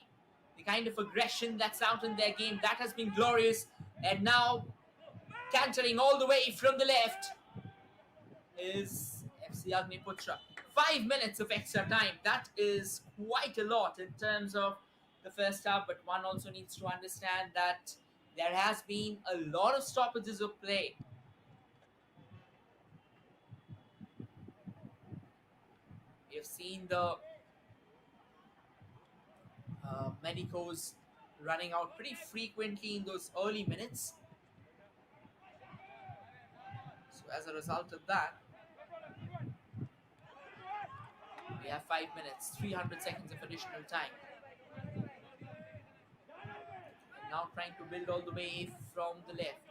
Speaker 1: the kind of aggression that's out in their game, that has been glorious. And now, cantering all the way from the left is FC Agniputhra. 5 minutes of extra time. That is quite a lot in terms of the first half, but one also needs to understand that there has been a lot of stoppages of play. We have seen the medicos running out pretty frequently in those early minutes. So as a result of that, we have 5 minutes, 300 seconds of additional time. And now trying to build all the way from the left.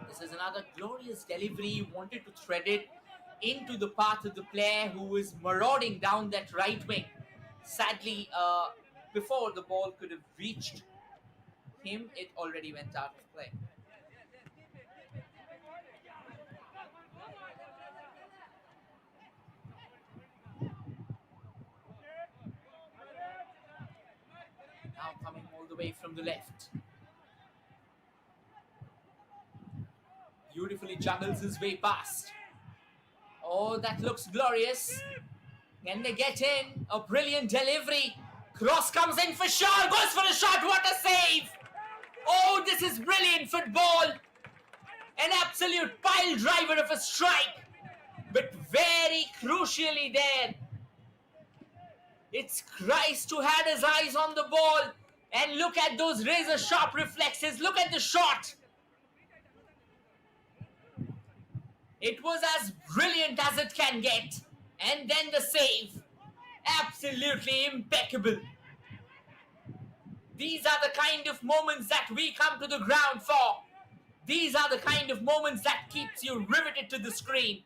Speaker 1: This is another glorious delivery. Wanted to thread it into the path of the player who is marauding down that right wing. Sadly, before the ball could have reached him, it already went out of play. Now coming all the way from the left. Beautifully juggles his way past. Oh, that looks glorious. Can they get in? A brilliant delivery. Cross comes in for Shaw. Goes for a shot. What a save! Oh, this is brilliant football. An absolute pile driver of a strike. But very crucially there, it's Christ who had his eyes on the ball. And look at those razor sharp reflexes. Look at the shot. It was as brilliant as it can get. And then the save. Absolutely impeccable. These are the kind of moments that we come to the ground for. These are the kind of moments that keeps you riveted to the screen.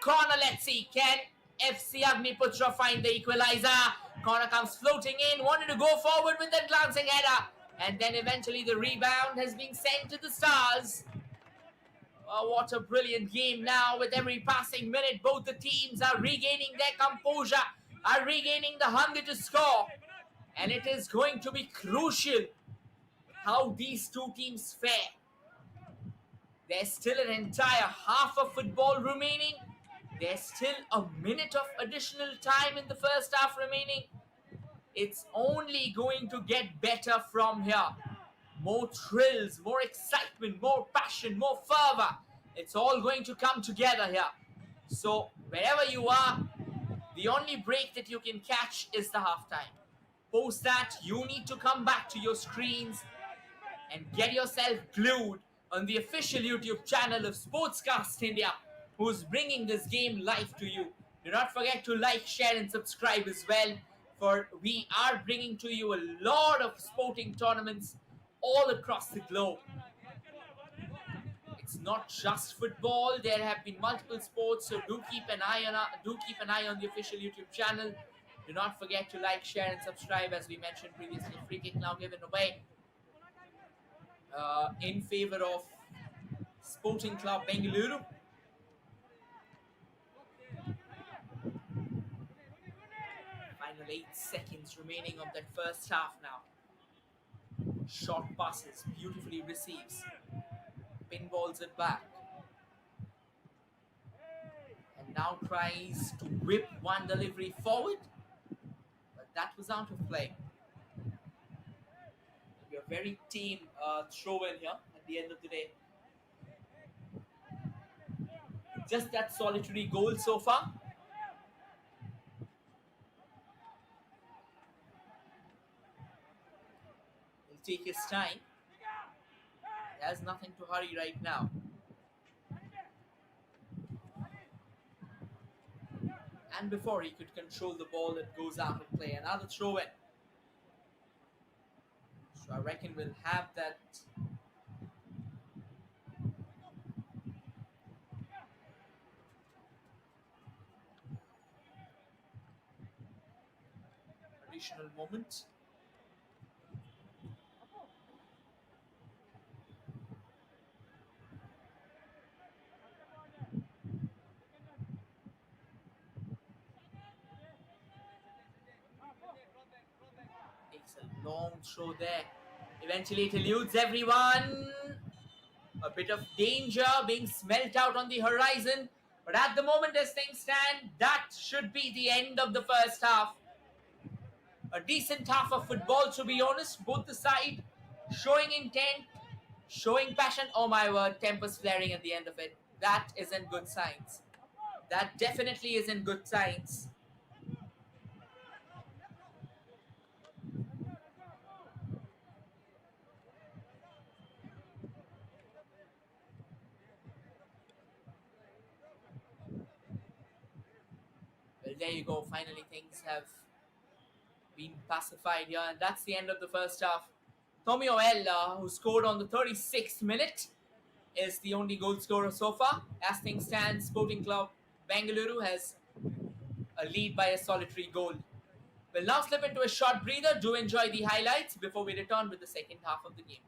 Speaker 1: Corner, let's see. Can FC Agniputhra find the equalizer? Corner comes floating in. Wanted to go forward with that glancing header. And then eventually the rebound has been sent to the Stars. Oh, what a brilliant game now. With every passing minute, both the teams are regaining their composure, are regaining the hunger to score. And it is going to be crucial how these two teams fare. There's still an entire half of football remaining. There's still a minute of additional time in the first half remaining. It's only going to get better from here. More thrills, more excitement, more passion, more fervor. It's all going to come together here. So wherever you are, the only break that you can catch is the halftime. Post that, you need to come back to your screens and get yourself glued on the official YouTube channel of Sportscast India, who's bringing this game live to you. Do not forget to like, share and subscribe as well, for we are bringing to you a lot of sporting tournaments all across the globe. It's not just football. There have been multiple sports, so do keep an eye on the official YouTube channel. Do not forget to like, share and subscribe. As we mentioned previously, free kick now given away in favor of Sporting Club Bengaluru. Final 8 seconds remaining of that first half now. Short passes, beautifully receives. Pinballs it back. And now tries to whip one delivery forward. But that was out of play. You're very team throw-in here at the end of the day. Just that solitary goal so far. He'll take his time. He has nothing to hurry right now. And before he could control the ball, it goes out of play. Another throw-in. So I reckon we'll have that additional moment. Takes a long throw there. Eventually it eludes everyone. A bit of danger being smelt out on the horizon. But at the moment as things stand, that should be the end of the first half. A decent half of football, to be honest. Both the side showing intent, showing passion. Oh my word, tempers flaring at the end of it. That isn't good signs. That definitely isn't good signs. Well, there you go. Finally, things have been pacified here, and that's the end of the first half. Tommy Oel, who scored on the 36th minute, is the only goal scorer so far. As things stand, Sporting Club Bengaluru has a lead by a solitary goal. We'll now slip into a short breather. Do enjoy the highlights before we return with the second half of the game.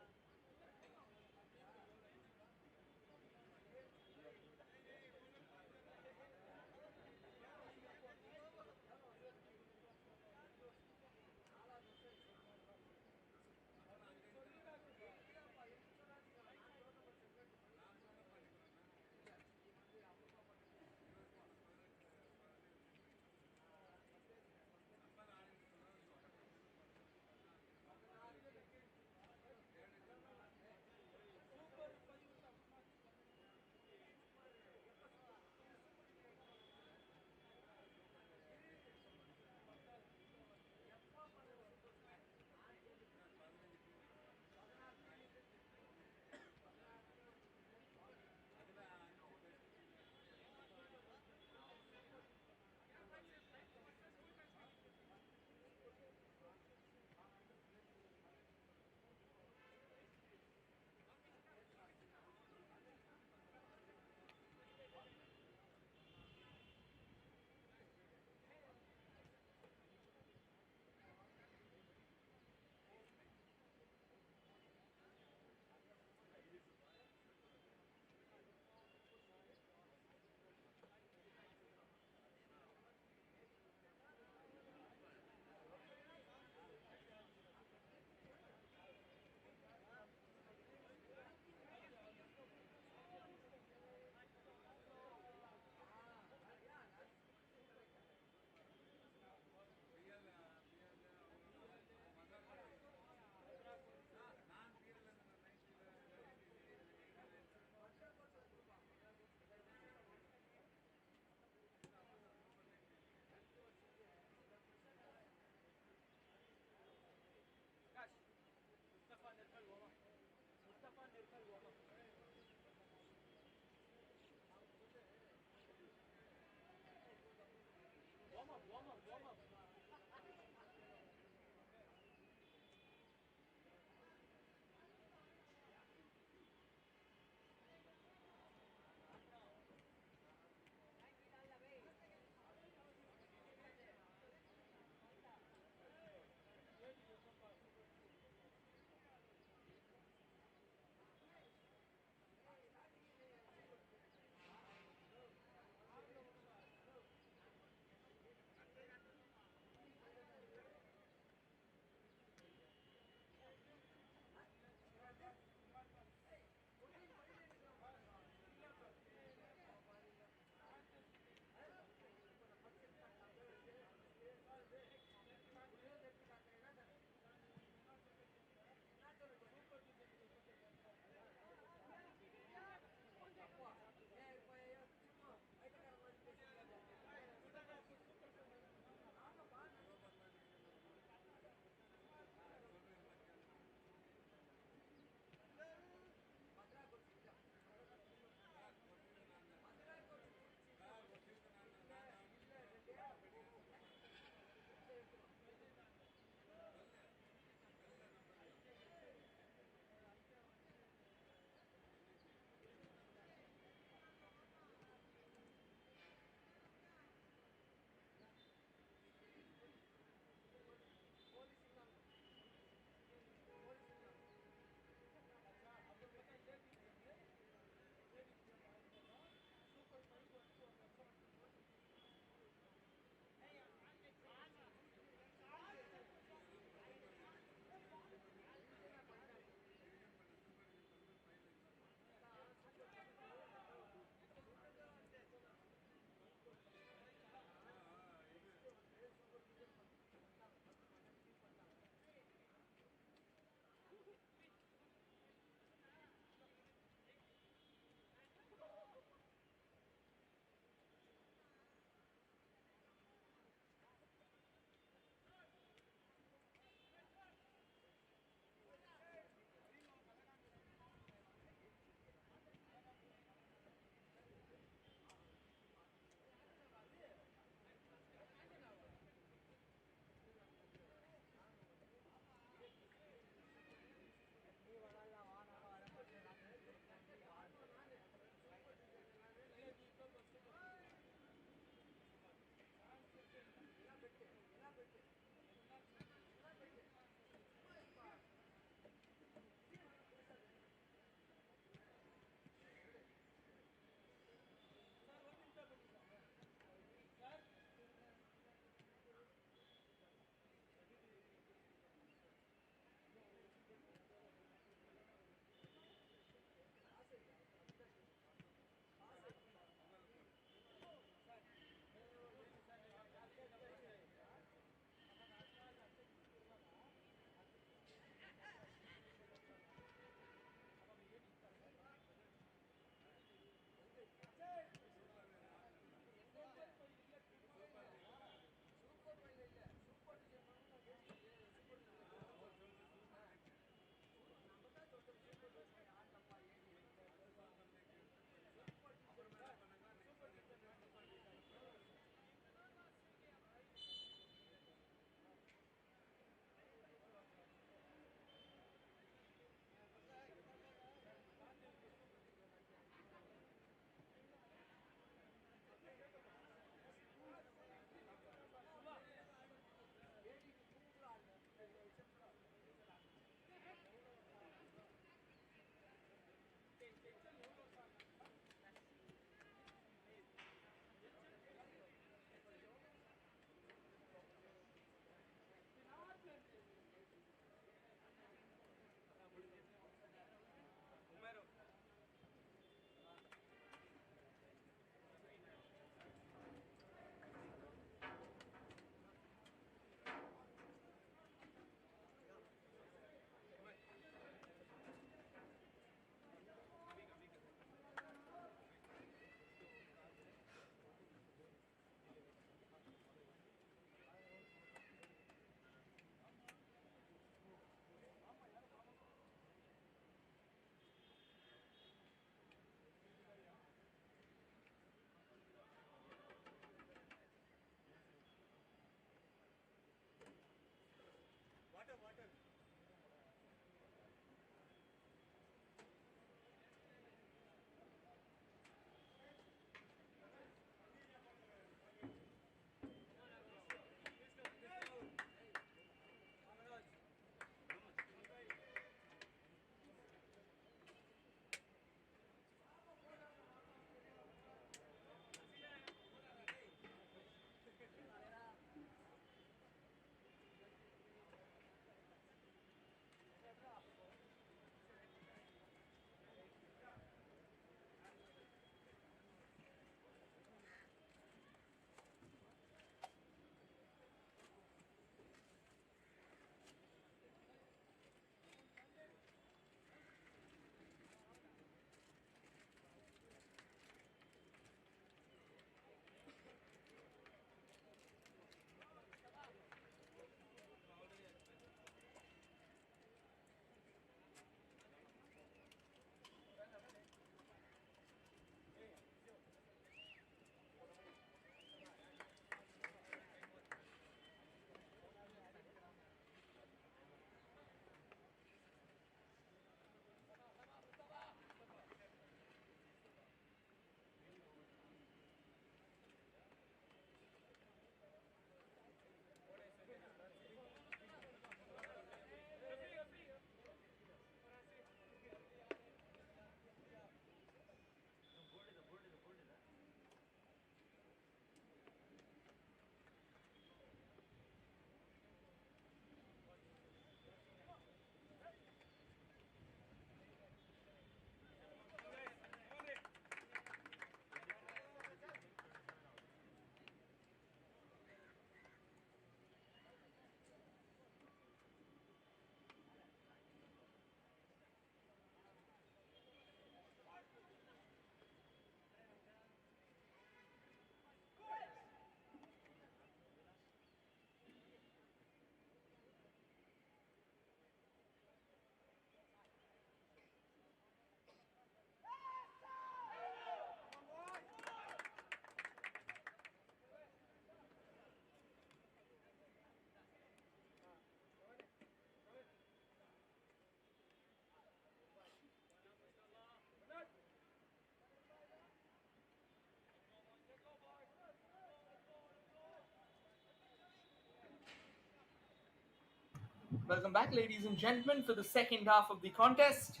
Speaker 1: Welcome back, ladies and gentlemen, for the second half of the contest.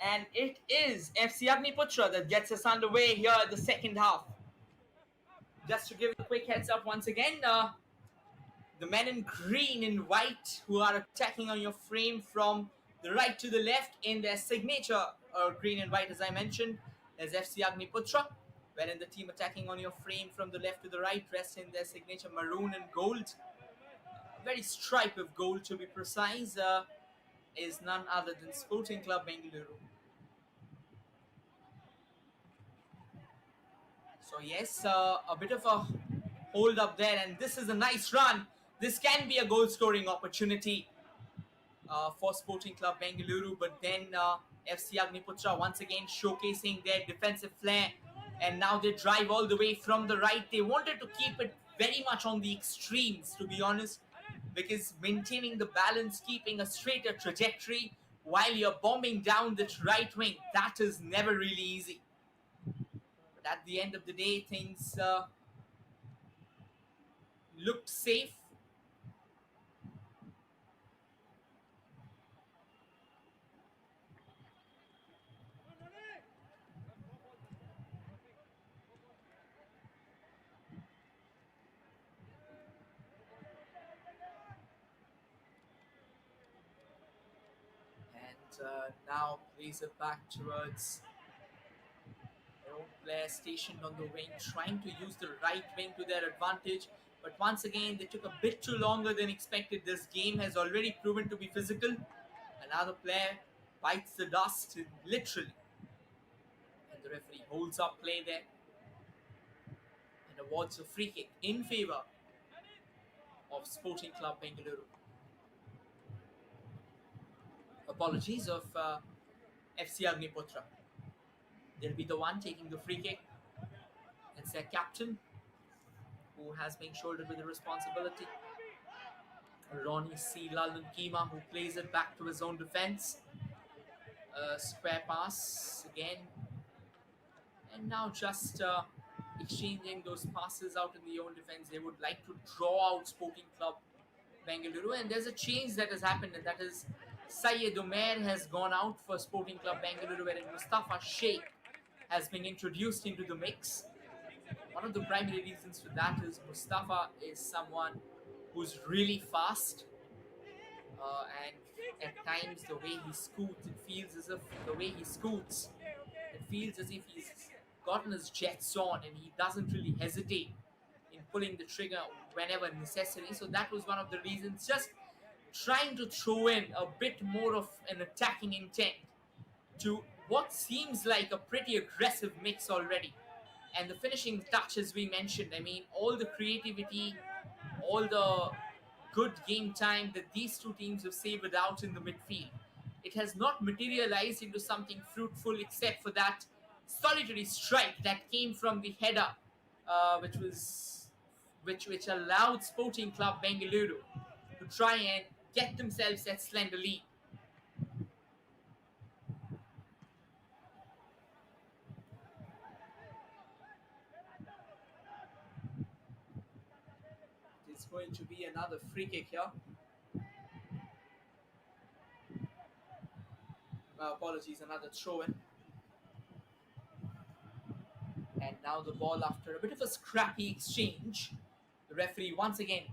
Speaker 1: And it is FC Agniputhra that gets us underway here at the second half. Just to give you a quick heads up once again, the men in green and white who are attacking on your frame from the right to the left in their signature green and white, as I mentioned, is FC Agniputhra. Wherein the team attacking on your frame from the left to the right dressed in their signature maroon and gold, a very stripe of gold to be precise, is none other than Sporting Club Bengaluru. So yes, a bit of a hold up there, and this is a nice run. This can be a goal scoring opportunity for Sporting Club Bengaluru, but then FC Agniputhra once again showcasing their defensive flair, and now they drive all the way from the right. They wanted to keep it very much on the extremes, to be honest, because maintaining the balance, keeping a straighter trajectory while you're bombing down the right wing, that is never really easy. But at the end of the day, things looked safe. And now plays it back towards their own player stationed on the wing, trying to use the right wing to their advantage. But once again, they took a bit too longer than expected. This game has already proven to be physical. Another player bites the dust, literally. And the referee holds up play there and awards a free kick in favour of Sporting Club Bengaluru. Apologies of FC Agniputhra. They'll be the one taking the free kick. It's their captain who has been shouldered with the responsibility. Ronnie C. Lalan Kima, who plays it back to his own defense. Square pass again. And now just exchanging those passes out in the own defense. They would like to draw out Sporting Club Bengaluru. And there's a change that has happened, and that is Syed Umair has gone out for Sporting Club Bengaluru, wherein Mustafa Sheikh has been introduced into the mix. One of the primary reasons for that is Mustafa is someone who's really fast, and at times the way he scoots, it feels as if he's gotten his jets on, and he doesn't really hesitate in pulling the trigger whenever necessary. So that was one of the reasons, just trying to throw in a bit more of an attacking intent to what seems like a pretty aggressive mix already. And the finishing touch, as we mentioned, I mean, all the creativity, all the good game time that these two teams have savored out in the midfield, it has not materialized into something fruitful except for that solitary strike that came from the header, which allowed Sporting Club Bengaluru to try and get themselves that slender lead. It's going to be another free kick here. Apologies, another throw in. And now the ball, after a bit of a scrappy exchange, the referee once again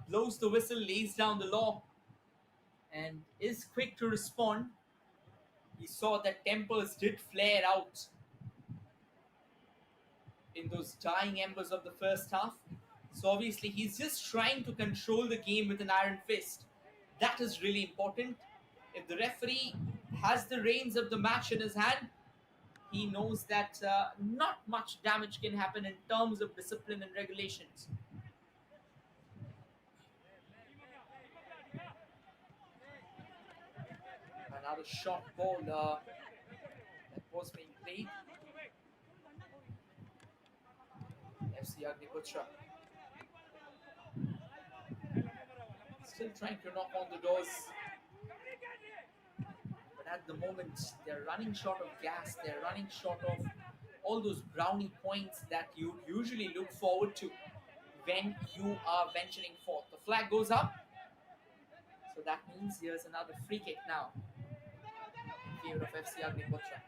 Speaker 1: blows the whistle, lays down the law, and is quick to respond. He saw that tempers did flare out in those dying embers of the first half. So obviously he's just trying to control the game with an iron fist. That is really important. If the referee has the reins of the match in his hand, he knows that not much damage can happen in terms of discipline and regulations. Another short ball that was being played. FC Agniputhra still trying to knock on the doors. But at the moment, they're running short of gas. They're running short of all those brownie points that you usually look forward to when you are venturing forth. The flag goes up. So that means here's another free kick now in favor of FC Agniputra.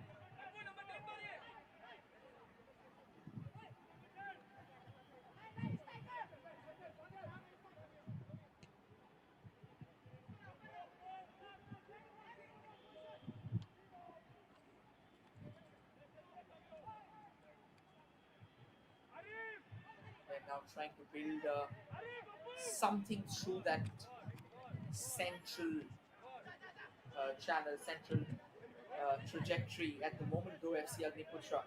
Speaker 1: They're now trying to build something through that central channel, central trajectory at the moment, though, FC Agniputra.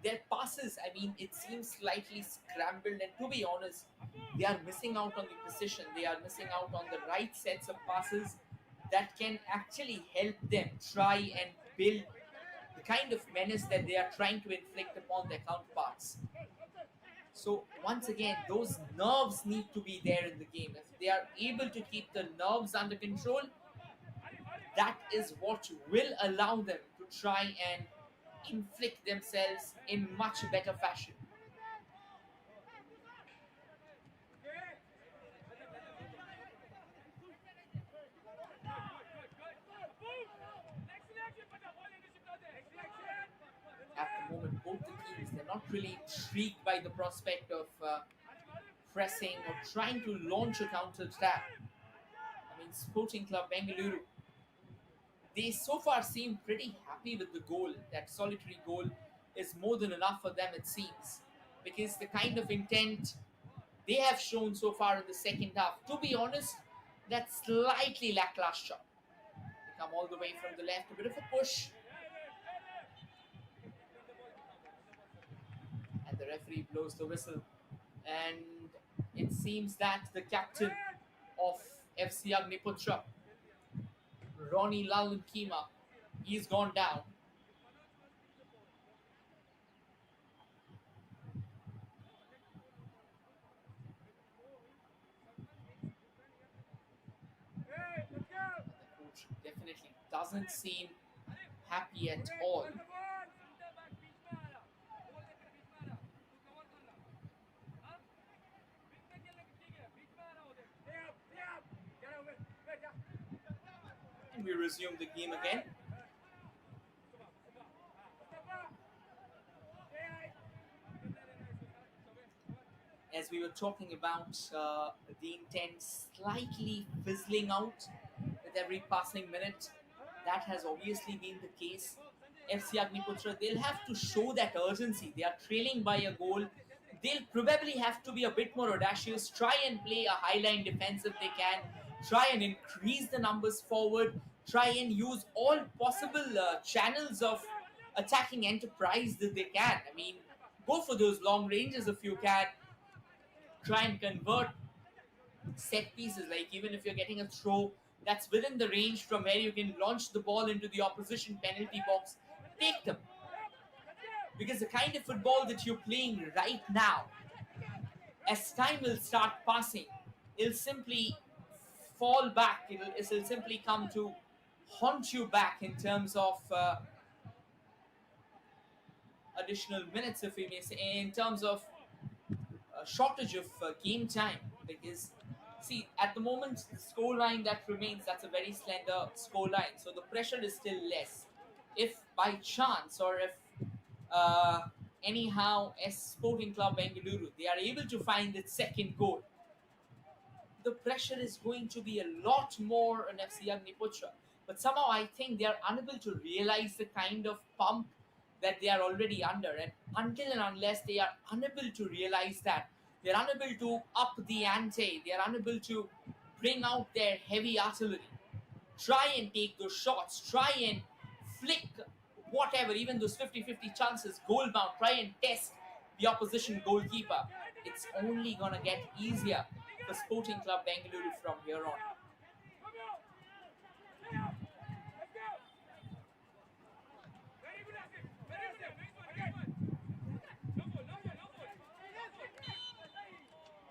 Speaker 1: Their passes, I mean, it seems slightly scrambled, and to be honest, they are missing out on the precision. They are missing out on the right sets of passes that can actually help them try and build the kind of menace that they are trying to inflict upon their counterparts. So once again, those nerves need to be there in the game. If they are able to keep the nerves under control, that is what will allow them to try and inflict themselves in much better fashion. At the moment, both the teams, they're not really intrigued by the prospect of pressing or trying to launch a counter attack. I mean, Sporting Club Bengaluru, they so far seem pretty happy with the goal. That solitary goal is more than enough for them, it seems, because the kind of intent they have shown so far in the second half, to be honest, that's slightly lackluster. They come all the way from the left, a bit of a push, and the referee blows the whistle. And it seems that the captain of FC Agniputra, Ronnie Lalan Kima, he's gone down. The coach definitely doesn't seem happy at all. And we resume the game again. As we were talking about, the intent slightly fizzling out with every passing minute. That has obviously been the case. FC Agniputra, they'll have to show that urgency. They are trailing by a goal. They'll probably have to be a bit more audacious, try and play a high line defense if they can, try and increase the numbers forward, try and use all possible channels of attacking enterprise that they can. I mean, go for those long ranges if you can, try and convert set pieces, like even if you're getting a throw that's within the range from where you can launch the ball into the opposition penalty box, take them. Because the kind of football that you're playing right now, as time will start passing, it'll simply fall back. It'll simply come to haunt you back in terms of additional minutes, if we may say, in terms of shortage of game time. Because see, at the moment, the score line that remains, that's a very slender score line, so the pressure is still less. If by chance, or if uh, anyhow, as Sporting Club Bengaluru, they are able to find its second goal, the pressure is going to be a lot more on FC Agniputra. But somehow I think they are unable to realize the kind of pump that they are already under. And until and unless they are unable to realize that, they are unable to up the ante, they are unable to bring out their heavy artillery, try and take those shots, try and flick whatever, even those 50-50 chances, goal bound, try and test the opposition goalkeeper. It's only going to get easier for Sporting Club Bengaluru from here on.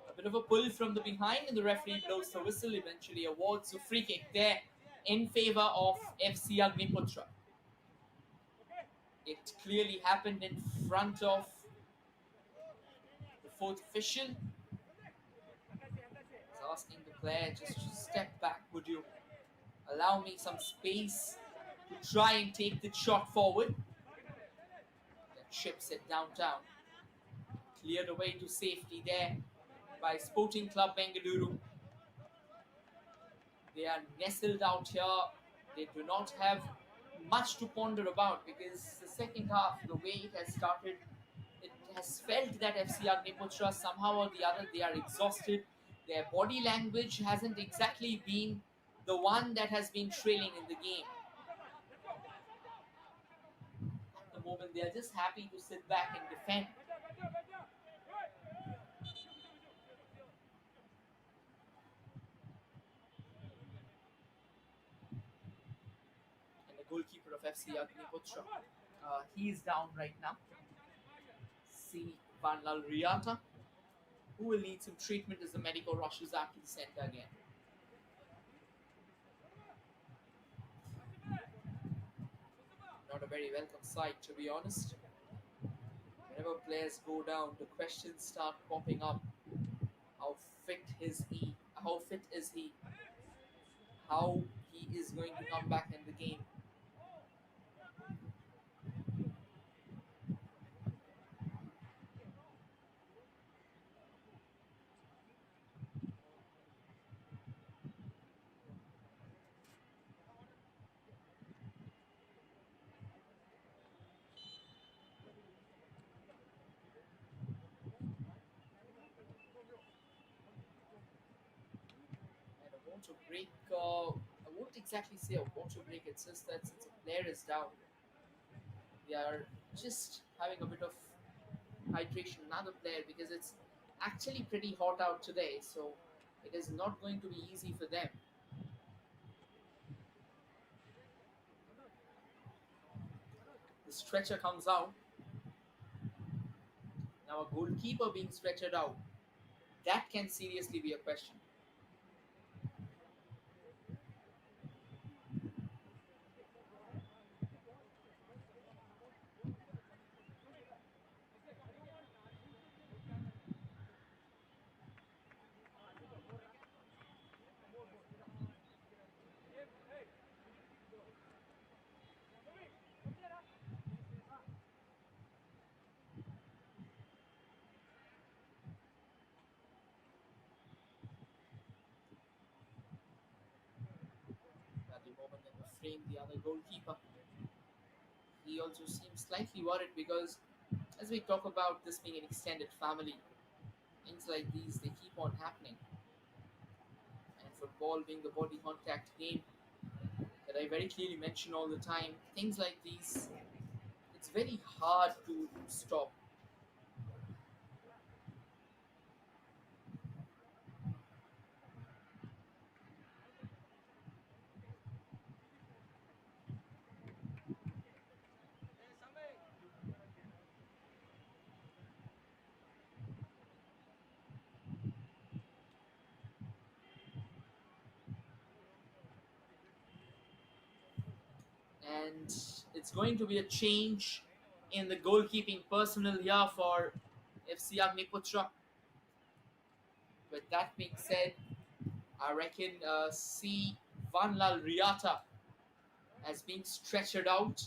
Speaker 1: A bit of a pull from the behind, and the referee blows the whistle, eventually awards a free kick there in favor of FC Agniputra. It clearly happened in front of the fourth official. He's asking the player just to step back, would you? Allow me some space to try and take the shot forward. That chips it downtown. Cleared away to safety there by Sporting Club Bengaluru. They are nestled out here. They do not have much to ponder about because the second half, the way it has started, it has felt that FC Agniputhra somehow or the other they are exhausted. Their body language hasn't exactly been the one that has been trailing in the game. At the moment, they are just happy to sit back and defend. And the goalkeeper of FC Agniputhra, he is down right now. See Van Riata, who will need some treatment as the medical rushes out to the center again. Not a very welcome sight, to be honest. Whenever players go down, the questions start popping up. How fit is he? How fit is he? How he is going to come back in the game? And a water break, I won't exactly say a water break, it's just that since a player is down, they are just having a bit of hydration, another player, because it's actually pretty hot out today, so it is not going to be easy for them. The stretcher comes out. Now a goalkeeper being stretchered out. That can seriously be a question. At the moment in the frame, the other goalkeeper, he also seems slightly worried because as we talk about this being an extended family, things like these they keep on happening. And football being the body contact game that I very clearly mention all the time, things like these, it's very hard to stop. And it's going to be a change in the goalkeeping personnel here for FC Agniputra. With that being said, I reckon C. Vanlal Riata as being stretchered out.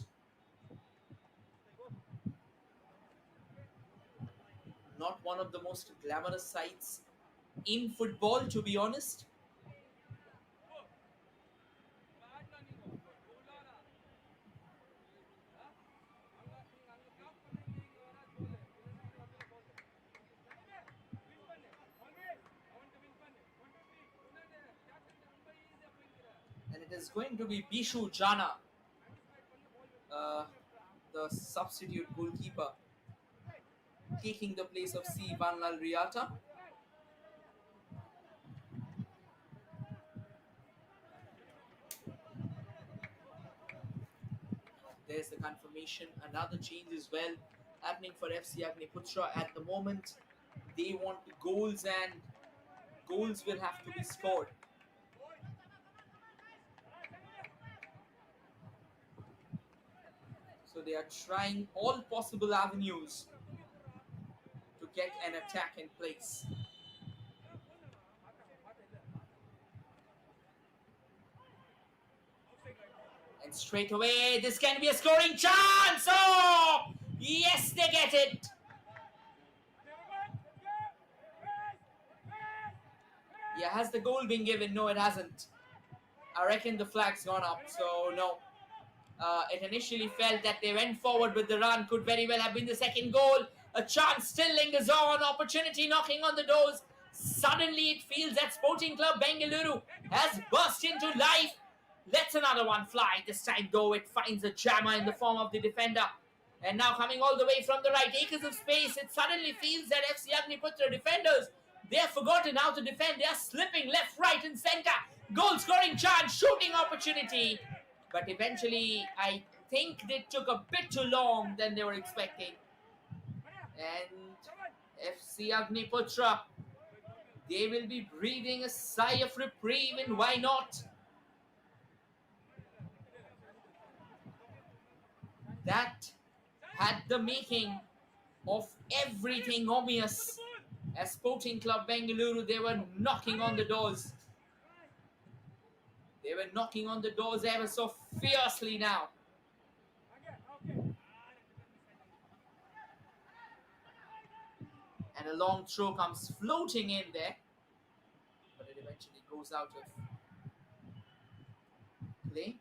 Speaker 1: Not one of the most glamorous sights in football, to be honest. And it is going to be Bishu Jana, uh, the substitute goalkeeper, taking the place of C. Vanlal Riata. There's the confirmation. Another change as well happening for FC Agniputra at the moment. They want goals and goals will have to be scored. So they are trying all possible avenues to get an attack in place. And straight away, this can be a scoring chance. Oh, yes, they get it. Yeah, has the goal been given? No, it hasn't. I reckon the flag's gone up, so no. It initially felt that they went forward with the run. Could very well have been the second goal. A chance still lingers on. Opportunity knocking on the doors. Suddenly it feels that Sporting Club Bengaluru has burst into life. Lets another one fly. This time though it finds a jammer in the form of the defender. And now coming all the way from the right, acres of space. It suddenly feels that FC Agniputhra defenders, they have forgotten how to defend. They are slipping left, right and centre. Goal scoring chance, shooting opportunity. But eventually, I think they took a bit too long than they were expecting. And FC Agniputhra, they will be breathing a sigh of reprieve, and why not? That had the making of everything obvious. As Sporting Club Bengaluru, they were knocking on the doors. They were knocking on the doors ever so fiercely now. And a long throw comes floating in there. But it eventually goes out of play.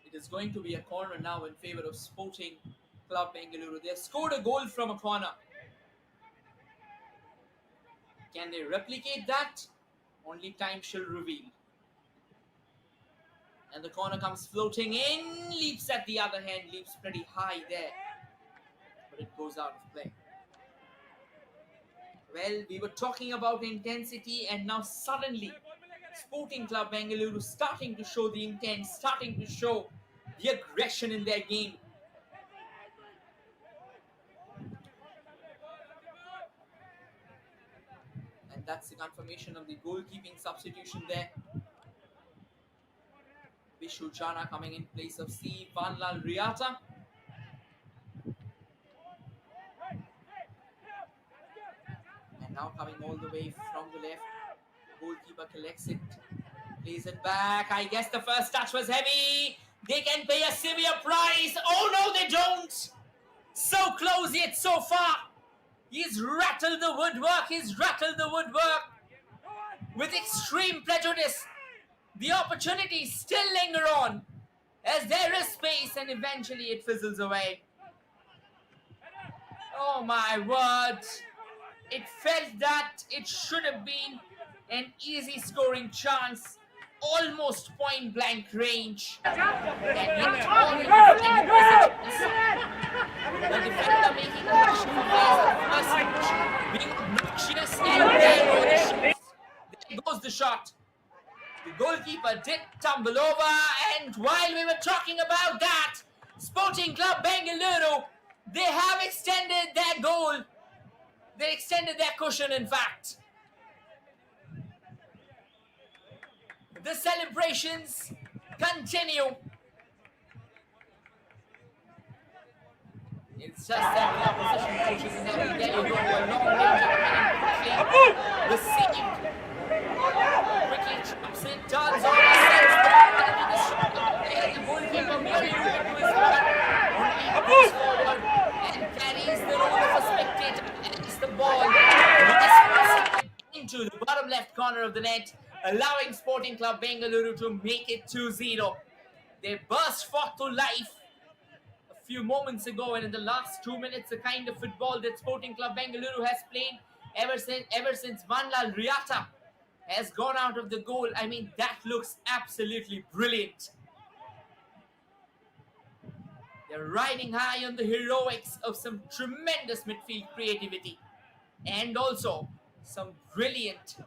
Speaker 1: It is going to be a corner now in favor of Sporting Club Bengaluru. They have scored a goal from a corner. Can they replicate that? Only time shall reveal. And the corner comes floating in. Leaps at the other hand. Leaps pretty high there. But it goes out of play. Well, we were talking about intensity, and now suddenly Sporting Club Bengaluru starting to show the intent, starting to show the aggression in their game. And that's the confirmation of the goalkeeping substitution there. Vishu Chana coming in place of C. Vanlal Riata. And now coming all the way from the left. Goalkeeper collects it. Plays it back. I guess the first touch was heavy. They can pay a severe price. Oh no, they don't. So close yet so far. He's rattled the woodwork. He's rattled the woodwork with extreme prejudice. The opportunities still linger on as there is space, and eventually it fizzles away. Oh my word. It felt that it should have been an easy scoring chance. Almost point blank range. And yet all in the defender making a rush for pace, being obnoxious, and there goes the shot. The goalkeeper did tumble over, and while we were talking about that, Sporting Club Bengaluru, they have extended their goal. They extended their cushion, in fact. The celebrations continue. It's just that the opposition coaches in every Delhi were not received. Quickly jumps in, turns on the sense into the shot of the goalkeeper merely looking to his ball. Only goes forward and carries the role of a spectator against the ball. Into the bottom left corner of the net, allowing Sporting Club Bengaluru to make it 2-0. They burst forth to life a few moments ago, and in the last 2 minutes, the kind of football that Sporting Club Bengaluru has played ever since Vanlal Riata has gone out of the goal. I mean, that looks absolutely brilliant. They're riding high on the heroics of some tremendous midfield creativity and also some brilliant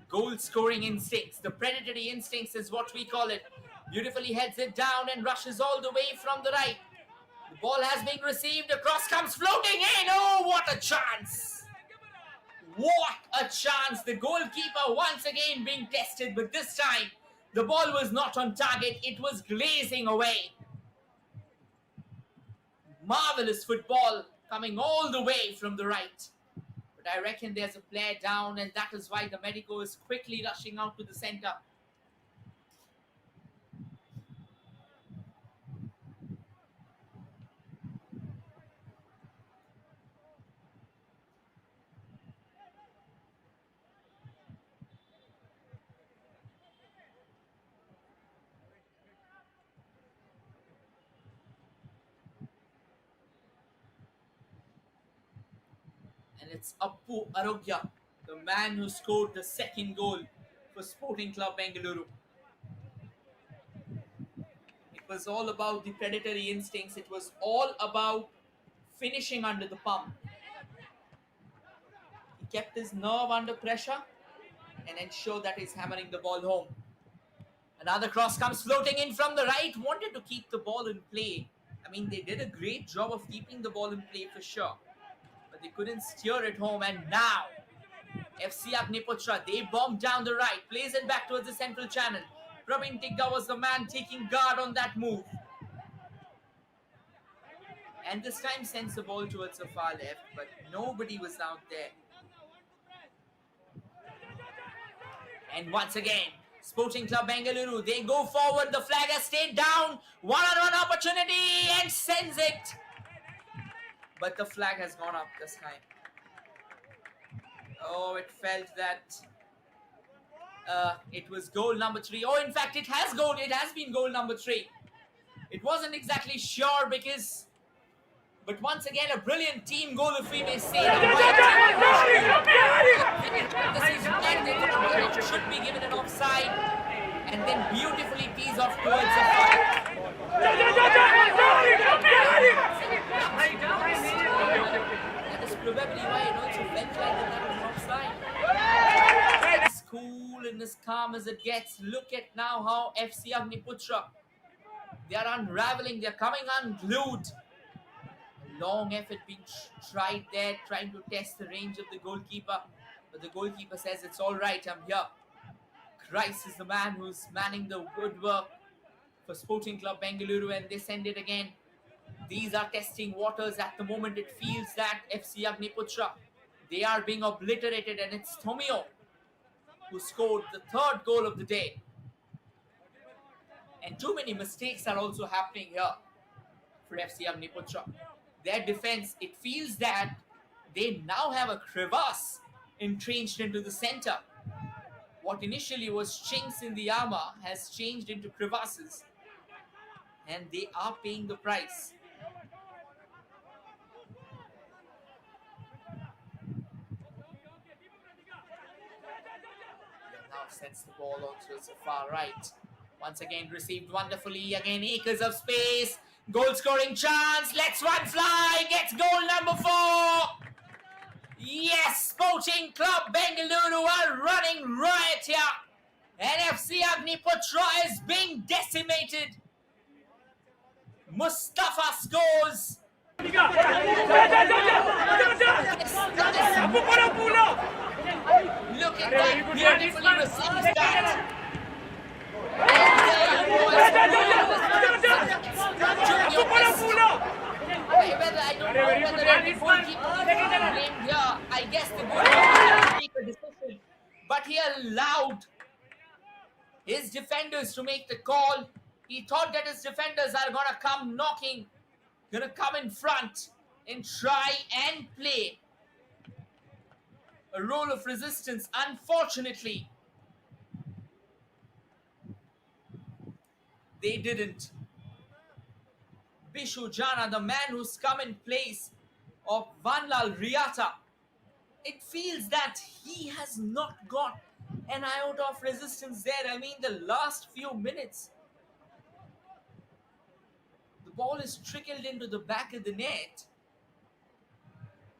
Speaker 1: goal-scoring instincts. The predatory instincts is what we call it. Beautifully heads it down and rushes all the way from the right. The ball has been received. Across comes floating in. Oh, what a chance! What a chance! The goalkeeper once again being tested, but this time the ball was not on target. It was glazing away. Marvelous football coming all the way from the right. But I reckon there's a player down, and that is why the medico is quickly rushing out to the center. And it's Appu Arogya, the man who scored the second goal for Sporting Club Bengaluru. It was all about the predatory instincts. It was all about finishing under the pump. He kept his nerve under pressure and ensured that he's hammering the ball home. Another cross comes floating in from the right. Wanted to keep the ball in play. I mean, they did a great job of keeping the ball in play for sure. But they couldn't steer it home. And now, FC Agniputhra, they bombed down the right. Plays it back towards the central channel. Praveen Tigga was the man taking guard on that move. And this time sends the ball towards the far left. But nobody was out there. And once again, Sporting Club Bengaluru, they go forward. The flag has stayed down. One-on-one opportunity and sends it. But the flag has gone up this time. Oh, it felt that it was goal number 3. Oh, in fact, it has been goal number 3. It wasn't exactly sure because... But once again, a brilliant team goal, if we may say. It should be given an offside and then beautifully tees off towards the far. That is probably why it also felt like that was an offside. As cool and as calm as it gets. Look at now how FC Agniputhra, they are unraveling, they are coming unglued. Long effort being tried there, trying to test the range of the goalkeeper. But the goalkeeper says, it's all right, I'm here. Christ is the man who's manning the good work for Sporting Club Bengaluru, and they send it again. These are testing waters. At the moment, it feels that FC Agniputhra, they are being obliterated, and it's Tomio who scored the 3rd goal of the day. And too many mistakes are also happening here for FC Agniputhra. Their defense, it feels that they now have a crevasse entrenched into the center. What initially was chinks in the armor has changed into crevasses, and they are paying the price. Now sets the ball onto the far right. Once again received wonderfully. Again acres of space. Goal scoring chance. Let's one fly. Gets goal number 4. Yes, Sporting Club Bengaluru are running riot here. And FC Agniputhra is being decimated. Mustafa scores. Look at that beautifully received that. I don't know whether the goalkeeper is blamed here. I guess the goalkeeper make a decision, but he allowed his defenders to make the call. He thought that his defenders are gonna come knocking, gonna come in front and try and play a role of resistance. Unfortunately, they didn't. Bishu Jana, the man who's come in place of Vanlal Riata, it feels that he has not got an iota of resistance there. I mean, the last few minutes, the ball is trickled into the back of the net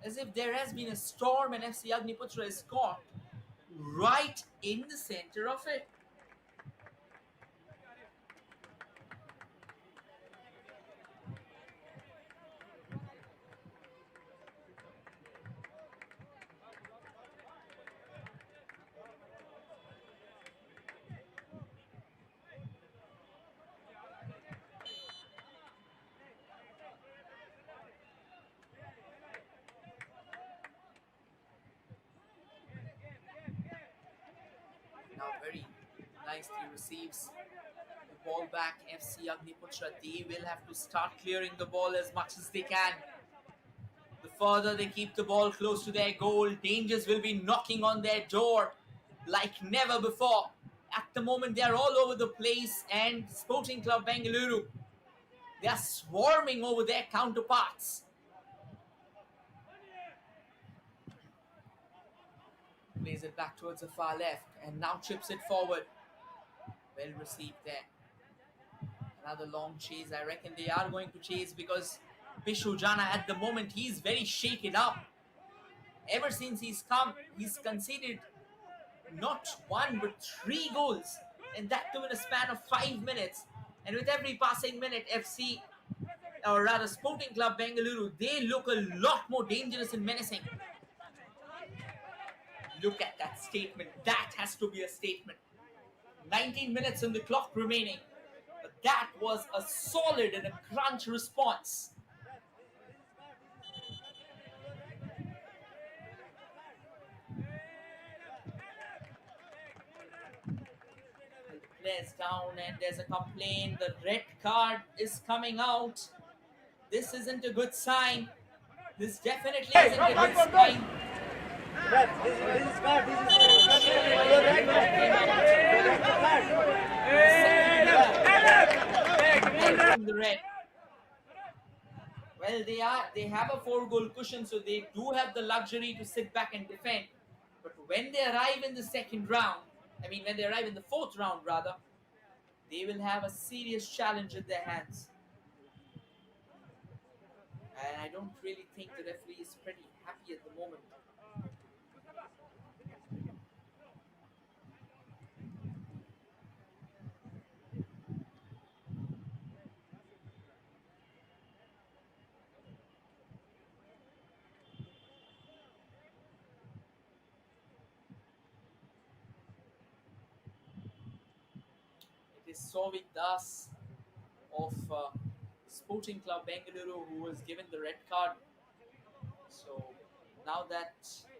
Speaker 1: as if there has been a storm and FC Agniputhra is caught right in the center of it. Now very nicely receives the ball back. FC Agniputhra, they will have to start clearing the ball as much as they can. The further they keep the ball close to their goal, dangers will be knocking on their door like never before. At the moment, they are all over the place, and Sporting Club Bengaluru, they are swarming over their counterparts. Plays it back towards the far left and now chips it forward. Well received there. Another long chase. I reckon they are going to chase because Pishu Jana at the moment, he's very shaken up. Ever since he's come, he's conceded not one but 3 goals, and that too in a span of 5 minutes. And with every passing minute, FC, or rather Sporting Club Bengaluru, they look a lot more dangerous and menacing. Look at that statement. That has to be a statement. 19 minutes on the clock remaining. But that was a solid and a crunch response. Players down and there's a complaint. The red card is coming out. This isn't a good sign. This definitely isn't a good sign. From the red. Well, they have a 4-goal cushion, so they do have the luxury to sit back and defend. But when they arrive in the when they arrive in the 4th round rather, they will have a serious challenge in their hands. And I don't really think the referee is pretty happy at the moment. It is Souvik Das of Sporting Club Bengaluru who was given the red card. So now that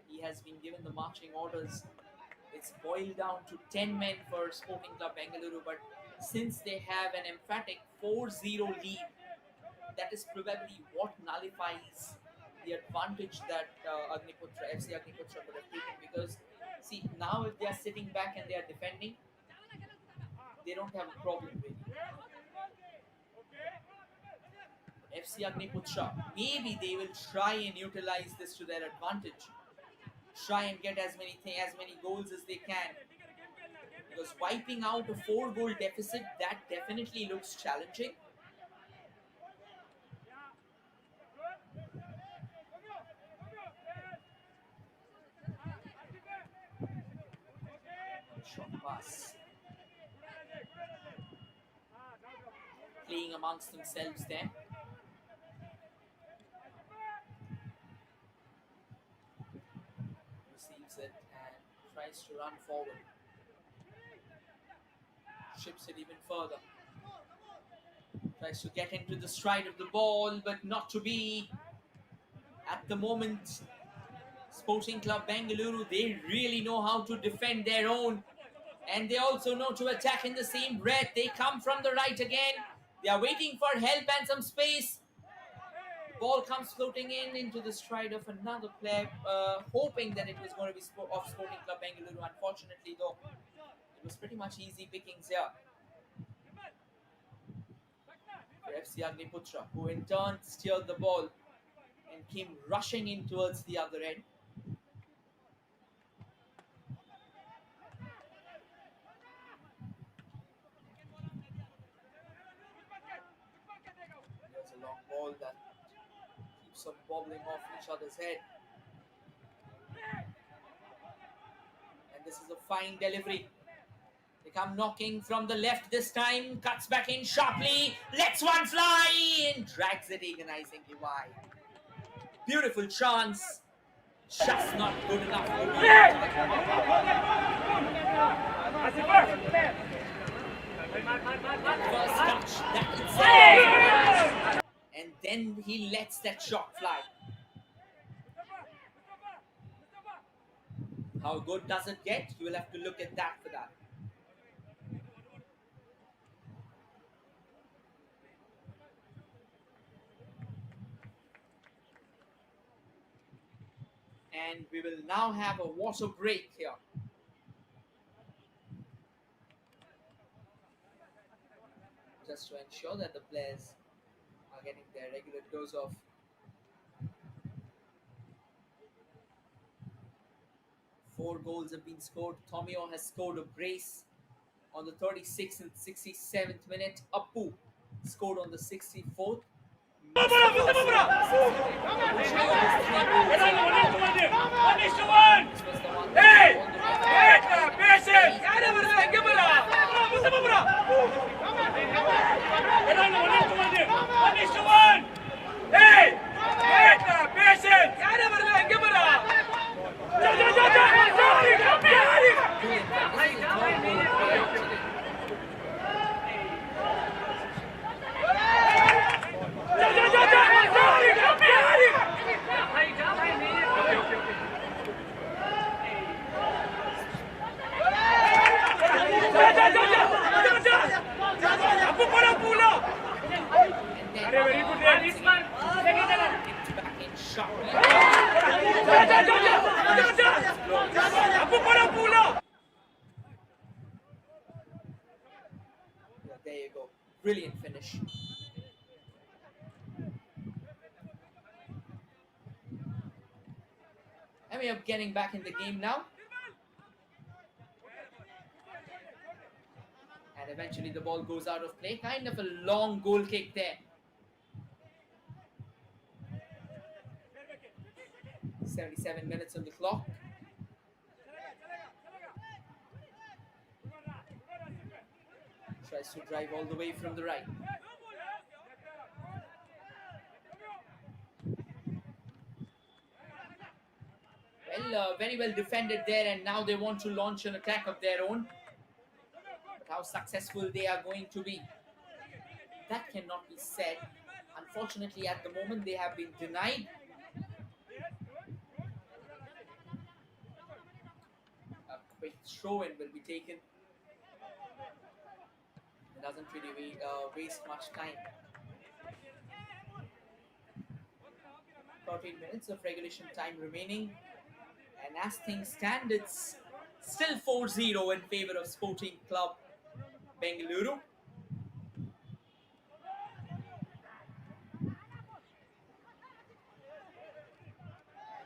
Speaker 1: he has been given the marching orders, it's boiled down to 10 men for Sporting Club Bengaluru. But since they have an emphatic 4-0 lead, that is probably what nullifies the advantage that FC Agniputhra could have taken. Because see, now if they are sitting back and they are defending, they don't have a problem really. FC Agniputhra, maybe they will try and utilize this to their advantage. Try and get as many goals as they can. Because wiping out a 4-goal deficit, that definitely looks challenging. Short pass. Playing amongst themselves there. Receives it and tries to run forward. Ships it even further. Tries to get into the stride of the ball, but not to be. At the moment, Sporting Club Bengaluru, they really know how to defend their own. And they also know to attack in the same breath. They come from the right again. They are waiting for help and some space. Ball comes floating into the stride of another player, hoping that it was going to be of Sporting Club Bengaluru. Unfortunately, though, it was pretty much easy pickings here for FC Agniputhra, who in turn steered the ball and came rushing in towards the other end. There's a long ball that keeps on bobbling off each other's head. And this is a fine delivery. They come knocking from the left this time. Cuts back in sharply. Lets one fly and drags it agonizingly wide. Beautiful chance. Just not good enough for me. First touch, that itself. And then he lets that shot fly. How good does it get? You will have to look at that for that. And we will now have a water break here. Just to ensure that the players are getting their regular dose of. 4 goals have been scored. Tomio has scored a brace on the 36th and 67th minute. Appu scored on the 64th. There you go. Brilliant finish. And we are getting back in the game now. And eventually the ball goes out of play. Kind of a long goal kick there. 77 minutes on the clock. Tries to drive all the way from the right. Well, very well defended there, and now they want to launch an attack of their own. But how successful they are going to be, that cannot be said. Unfortunately, at the moment, they have been denied. A quick throw-in will be taken. It doesn't really waste much time. 13 minutes of regulation time remaining. And as things stand, it's still 4-0 in favor of Sporting Club Bengaluru.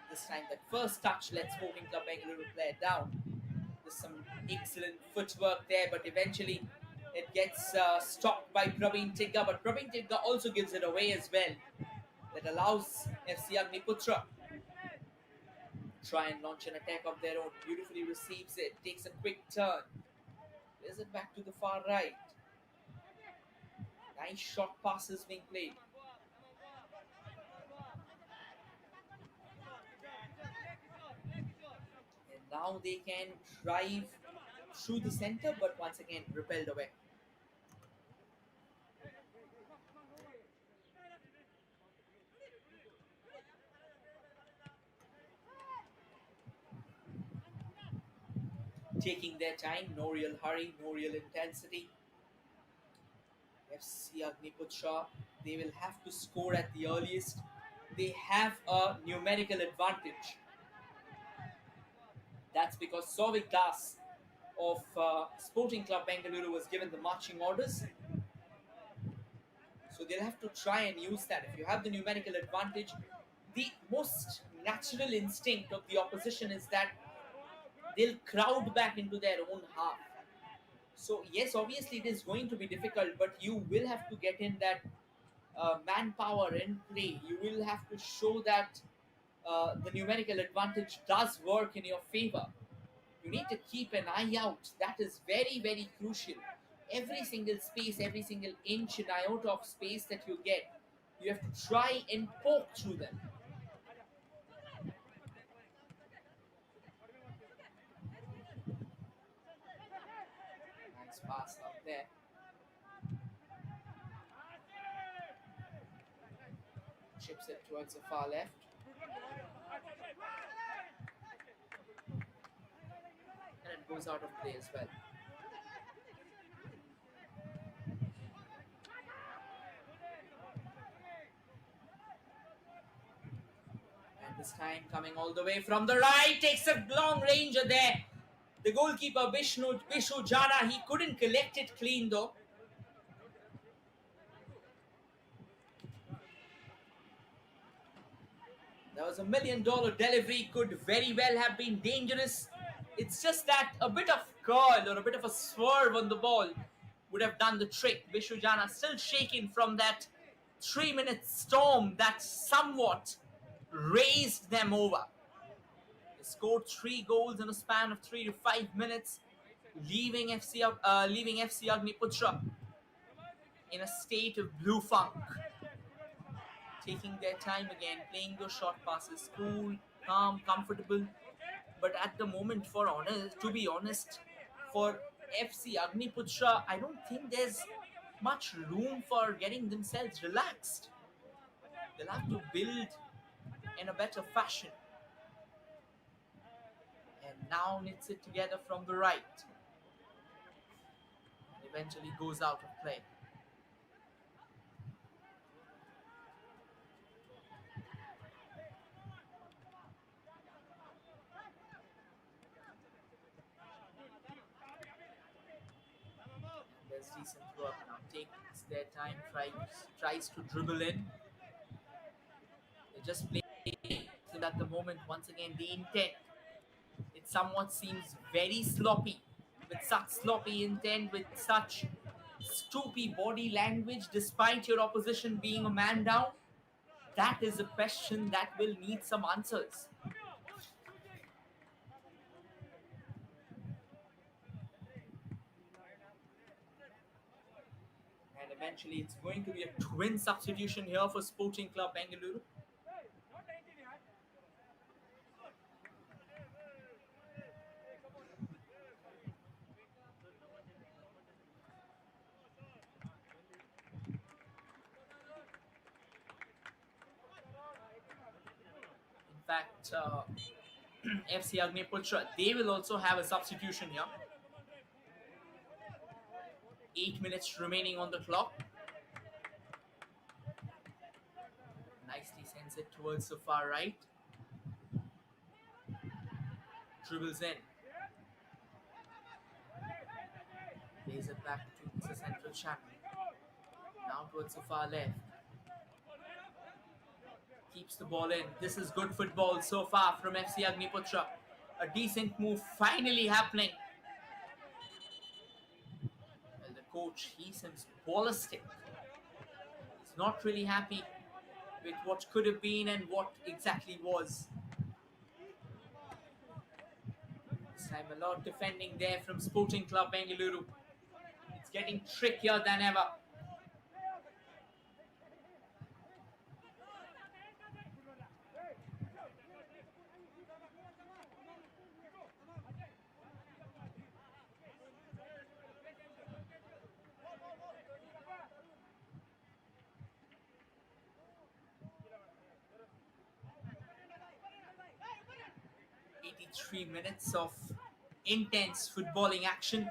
Speaker 1: This time, that first touch let Sporting Club Bengaluru play it down. There's some excellent footwork there, but eventually it gets stopped by Praveen Tigga. But Praveen Tigga also gives it away as well. That allows FC Agniputhra try and launch an attack of their own. Beautifully receives it, takes a quick turn, plays it back to the far right. Nice short passes being played. And now they can drive through the center, but once again repelled away. Taking their time, no real hurry, no real intensity. FC Agniputhra, they will have to score at the earliest. They have a numerical advantage. That's because Souvik Das of Sporting Club Bengaluru was given the marching orders. So they'll have to try and use that. If you have the numerical advantage, the most natural instinct of the opposition is that they'll crowd back into their own half. So yes, obviously it is going to be difficult, but you will have to get in that manpower in play. You will have to show that the numerical advantage does work in your favor. You need to keep an eye out. That is very, very crucial. Every single space, every single inch and iota of space that you get, you have to try and poke through them. Nice pass out there. Chips it towards the far left. goes out of play as well. And this time coming all the way from the right, takes a long ranger there. The goalkeeper Bishu Jana, he couldn't collect it clean though. That was $1 million delivery, could very well have been dangerous. It's just that a bit of curl or a bit of a swerve on the ball would have done the trick. Bishu Jana still shaking from that 3-minute storm that somewhat raised them over. They scored 3 goals in a span of 3 to 5 minutes, leaving FC Agniputhra in a state of blue funk. Taking their time again, playing those short passes, cool, calm, comfortable. But at the moment, to be honest, for FC Agniputhra, I don't think there's much room for getting themselves relaxed. They'll have to build in a better fashion. And now knits it together from the right. And eventually goes out of play. There's decent work now. Takes their time, tries to dribble in. They just play at the moment. Once again, the intent. It somewhat seems very sloppy. With such sloppy intent, with such stoopy body language, despite your opposition being a man down, that is a question that will need some answers. And eventually it's going to be a twin substitution here for Sporting Club Bengaluru. In fact, FC Agniputhra, they will also have a substitution here. 8 minutes remaining on the clock. Nicely sends it towards the far right. Dribbles in. Plays it back to the central channel. Now towards the far left. Keeps the ball in. This is good football so far from FC Agniputhra. A decent move finally happening. Well, the coach, he seems ballistic. He's not really happy with what could have been and what exactly was. This time a lot defending there from Sporting Club Bengaluru. It's getting trickier than ever. Three minutes of intense footballing action.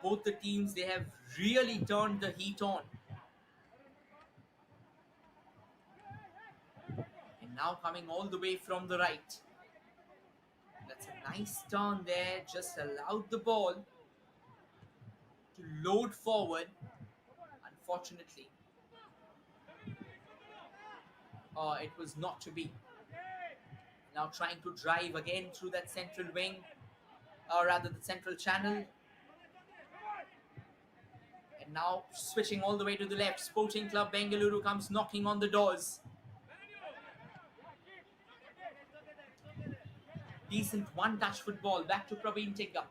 Speaker 1: Both the teams, they have really turned the heat on. And now coming all the way from the right. That's a nice turn there. Just allowed the ball to load forward. Unfortunately, it was not to be. Now trying to drive again through that central wing, or rather the central channel. And now switching all the way to the left. Sporting Club Bengaluru comes knocking on the doors. Decent one-touch football. Back to Praveen Tigga.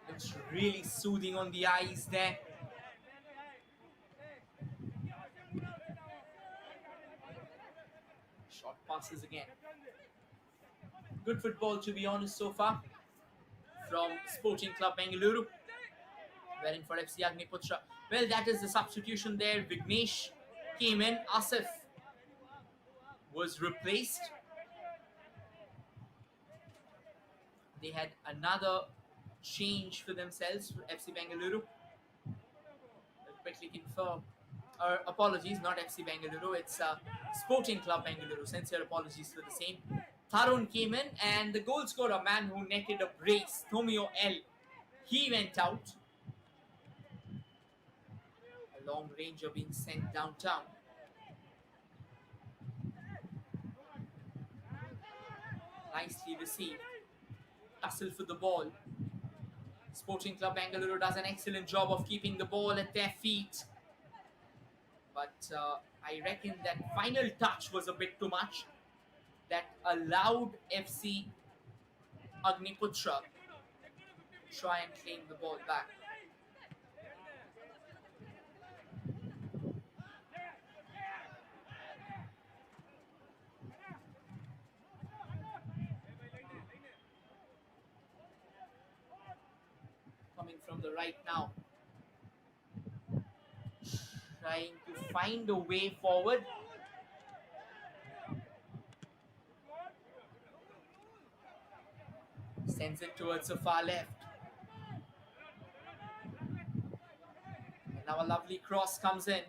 Speaker 1: It's really soothing on the eyes there. Short passes again. Good football, to be honest, so far from Sporting Club Bengaluru. Waiting for FC Agniputhra. Well, that is the substitution there. Vignesh came in. Asif was replaced. They had another change for themselves, for FC Bengaluru. I'll quickly confirm. Apologies, not FC Bengaluru. It's Sporting Club Bengaluru. Sincere apologies for the same. Tarun came in, and the goal scorer, a man who netted a brace, Tomio L. He went out. A long ranger being sent downtown. Nicely received. Tussle for the ball. Sporting Club Bengaluru does an excellent job of keeping the ball at their feet. But I reckon that final touch was a bit too much. That allowed FC Agniputhra try and claim the ball back. Coming from the right now. Trying to find a way forward. Sends it towards the far left. And now a lovely cross comes in.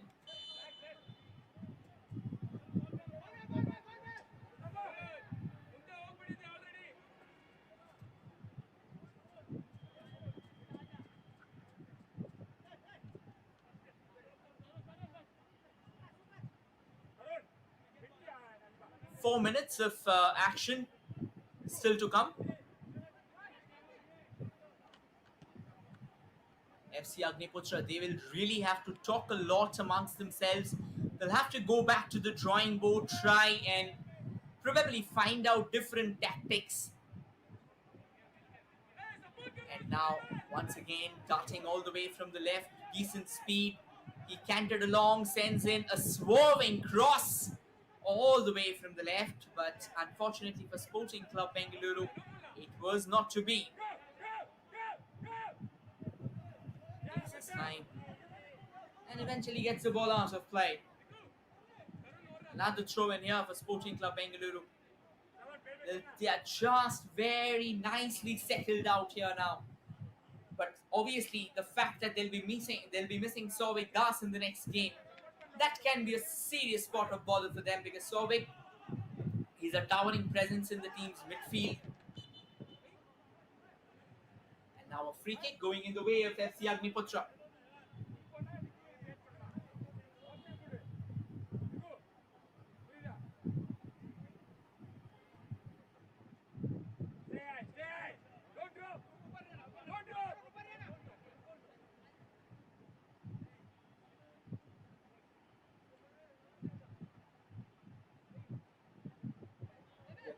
Speaker 1: Four minutes of action still to come. FC Agniputhra, they will really have to talk a lot amongst themselves. They'll have to go back to the drawing board, try and probably find out different tactics. And now, once again, darting all the way from the left, decent speed. He cantered along, sends in a swerving cross all the way from the left. But unfortunately for Sporting Club Bengaluru, it was not to be. Takes his time and eventually gets the ball out of play. Another throw in here for Sporting Club Bengaluru. They are just very nicely settled out here now. But obviously, the fact that they'll be missing Souvik Das in the next game, that can be a serious spot of bother for them, because Souvik, he's a towering presence in the team's midfield. And now a free kick going in the way of FC Agniputhra.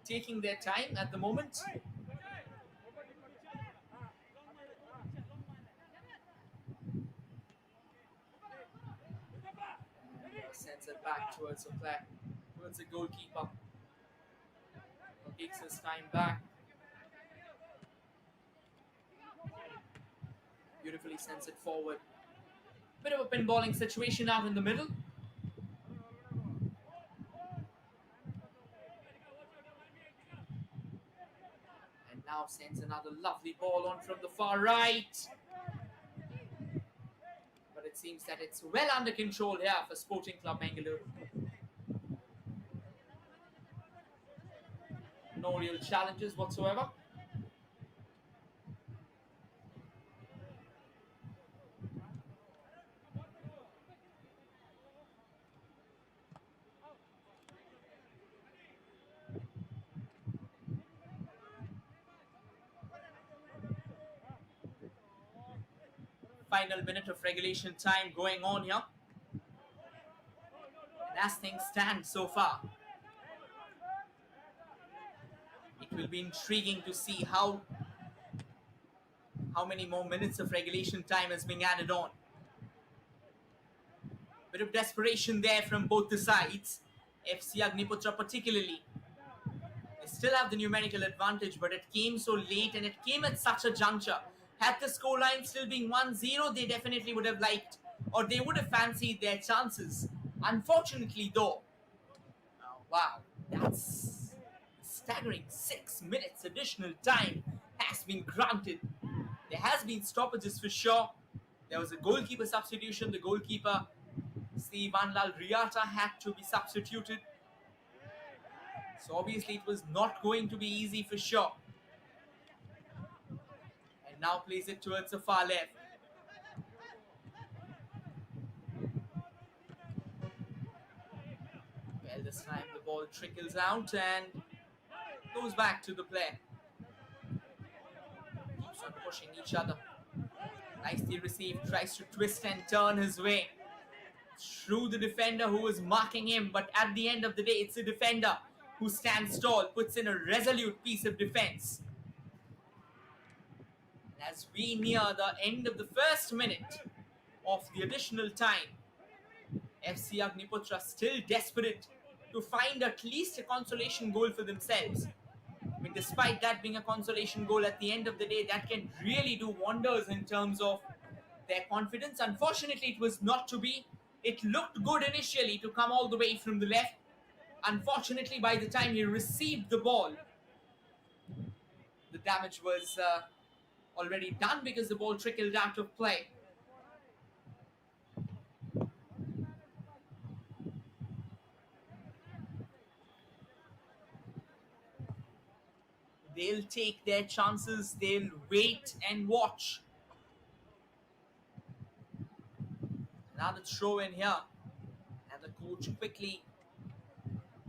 Speaker 1: Taking their time at the moment. Sends it back towards the goalkeeper. Takes his time back. Beautifully sends it forward. Bit of a pinballing situation out in the middle. Now sends another lovely ball on from the far right. But it seems that it's well under control here for Sporting Club Bangalore. No real challenges whatsoever. Final minute of regulation time going on here. And as things stand so far, it will be intriguing to see how many more minutes of regulation time is being added on. Bit of desperation there from both the sides. FC Agniputhra particularly. They still have the numerical advantage, but it came so late and it came at such a juncture. Had the scoreline still being 1-0, they definitely would have liked, or they would have fancied their chances. Unfortunately though, wow, that's staggering 6 minutes additional time has been granted. There has been stoppages for sure. There was a goalkeeper substitution. The goalkeeper, Sivanlal Riata, had to be substituted. So obviously it was not going to be easy for sure. And now plays it towards the far left. Well, this time the ball trickles out and goes back to the player. Keeps on pushing each other. Nicely received, tries to twist and turn his way through the defender who is marking him. But at the end of the day, it's the defender who stands tall, puts in a resolute piece of defense. As we near the end of the first minute of the additional time, FC Agniputhra still desperate to find at least a consolation goal for themselves. I mean, despite that being a consolation goal, at the end of the day, that can really do wonders in terms of their confidence. Unfortunately, it was not to be. It looked good initially to come all the way from the left. Unfortunately, by the time he received the ball, the damage was already done because the ball trickled out of play. They'll take their chances, they'll wait and watch. Now the throw in here. And the coach quickly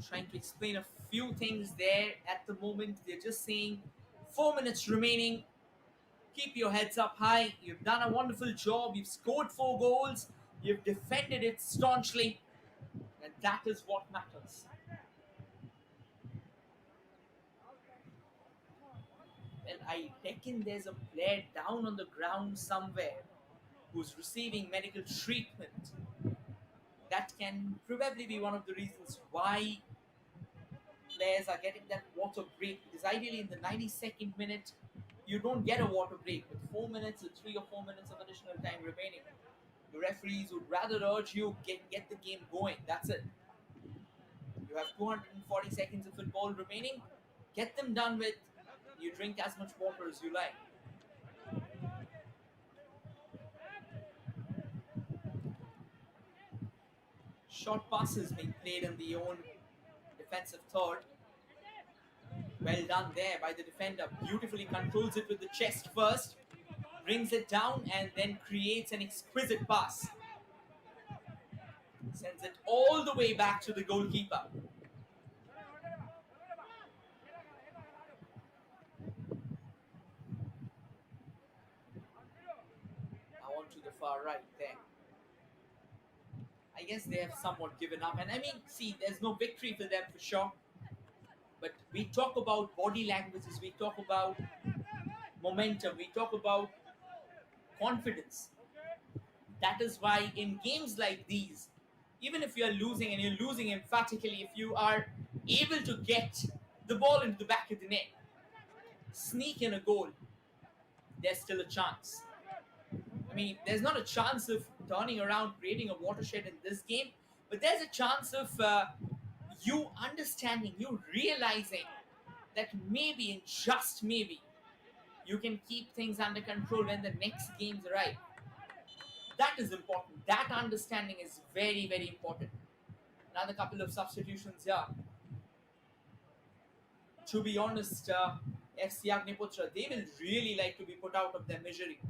Speaker 1: trying to explain a few things there at the moment. They're just saying 4 minutes remaining. Keep your heads up high. You've done a wonderful job. You've scored 4 goals. You've defended it staunchly. And that is what matters. Well, I reckon there's a player down on the ground somewhere who's receiving medical treatment. That can probably be one of the reasons why players are getting that water break. Because ideally in the 92nd minute, you don't get a water break. With 4 minutes or 3 or 4 minutes of additional time remaining, the referees would rather urge you get the game going. That's it. You have 240 seconds of football remaining. Get them done with. You drink as much water as you like. Short passes being played in the own defensive third. Well done there by the defender. Beautifully controls it with the chest first. Brings it down and then creates an exquisite pass. Sends it all the way back to the goalkeeper. Now on to the far right there. I guess they have somewhat given up. And I mean, see, there's no victory for them for sure. But we talk about body languages, we talk about momentum, we talk about confidence. That is why in games like these, even if you're losing and you're losing emphatically, if you are able to get the ball into the back of the net, sneak in a goal, there's still a chance. I mean, there's not a chance of turning around, creating a watershed in this game, but there's a chance of you understanding, you realizing that maybe, and just maybe, you can keep things under control when the next games arrive. That is important. That understanding is very, very important. Another couple of substitutions here. To be honest, FC Agniputhra, they will really like to be put out of their misery.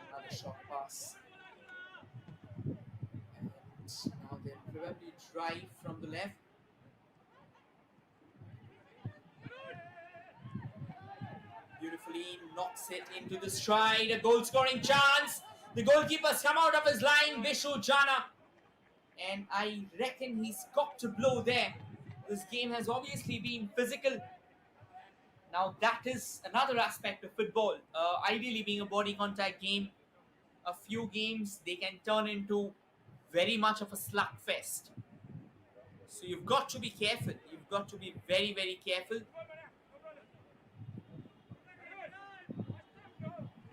Speaker 1: Another short pass. And now they'll probably drive from the left. Beautifully knocks it into the stride. A goal scoring chance. The goalkeeper's come out of his line, Vishu Jana. And I reckon he's got to blow there. This game has obviously been physical. Now that is another aspect of football. Ideally being a body contact game, a few games they can turn into very much of a slugfest. So you've got to be careful. You've you've got to be very, very careful.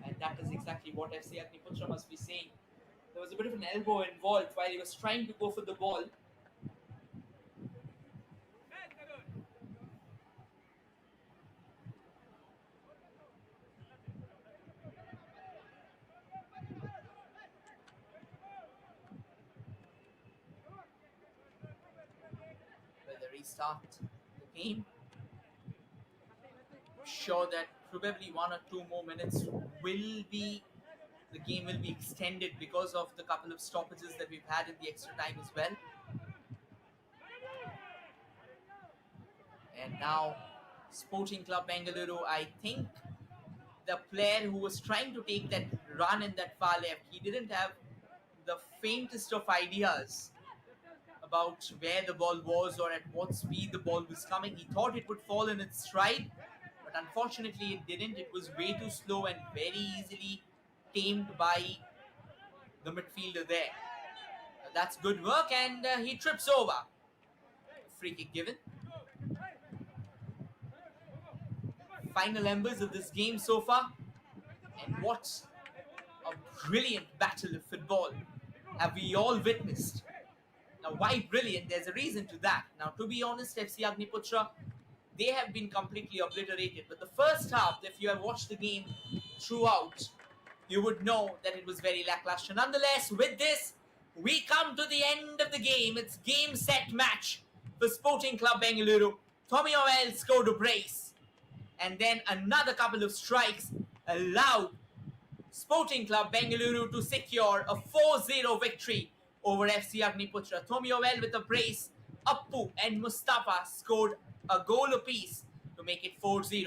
Speaker 1: And that is exactly what FC Agniputhra must be saying. There was a bit of an elbow involved while he was trying to go for the ball. Well, the restart the game. Sure that probably 1 or 2 more minutes will be the game will be extended because of the couple of stoppages that we've had in the extra time as well. And now Sporting Club Bengaluru, I think the player who was trying to take that run in that far left, he didn't have the faintest of ideas about where the ball was or at what speed the ball was coming. He thought it would fall in its stride, but unfortunately it didn't. It was way too slow and very easily tamed by the midfielder there. That's good work, and he trips over. Free kick given. Final embers of this game so far, and what a brilliant battle of football have we all witnessed. Now, why brilliant? There's a reason to that. Now, to be honest, FC Agniputhra, they have been completely obliterated. But the first half, if you have watched the game throughout, you would know that it was very lackluster. Nonetheless, with this, we come to the end of the game. It's game, set, match for Sporting Club Bengaluru. Tommy Owell scored a brace, and then another couple of strikes allowed Sporting Club Bengaluru to secure a 4-0 victory over FC Agniputhra. Tommy Owell with a brace, Appu and Mustafa scored a goal apiece to make it 4-0.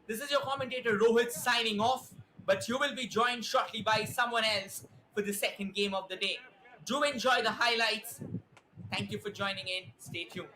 Speaker 1: This is your commentator Rohit signing off, but you will be joined shortly by someone else for the second game of the day. Do enjoy the highlights. Thank you for joining in. Stay tuned.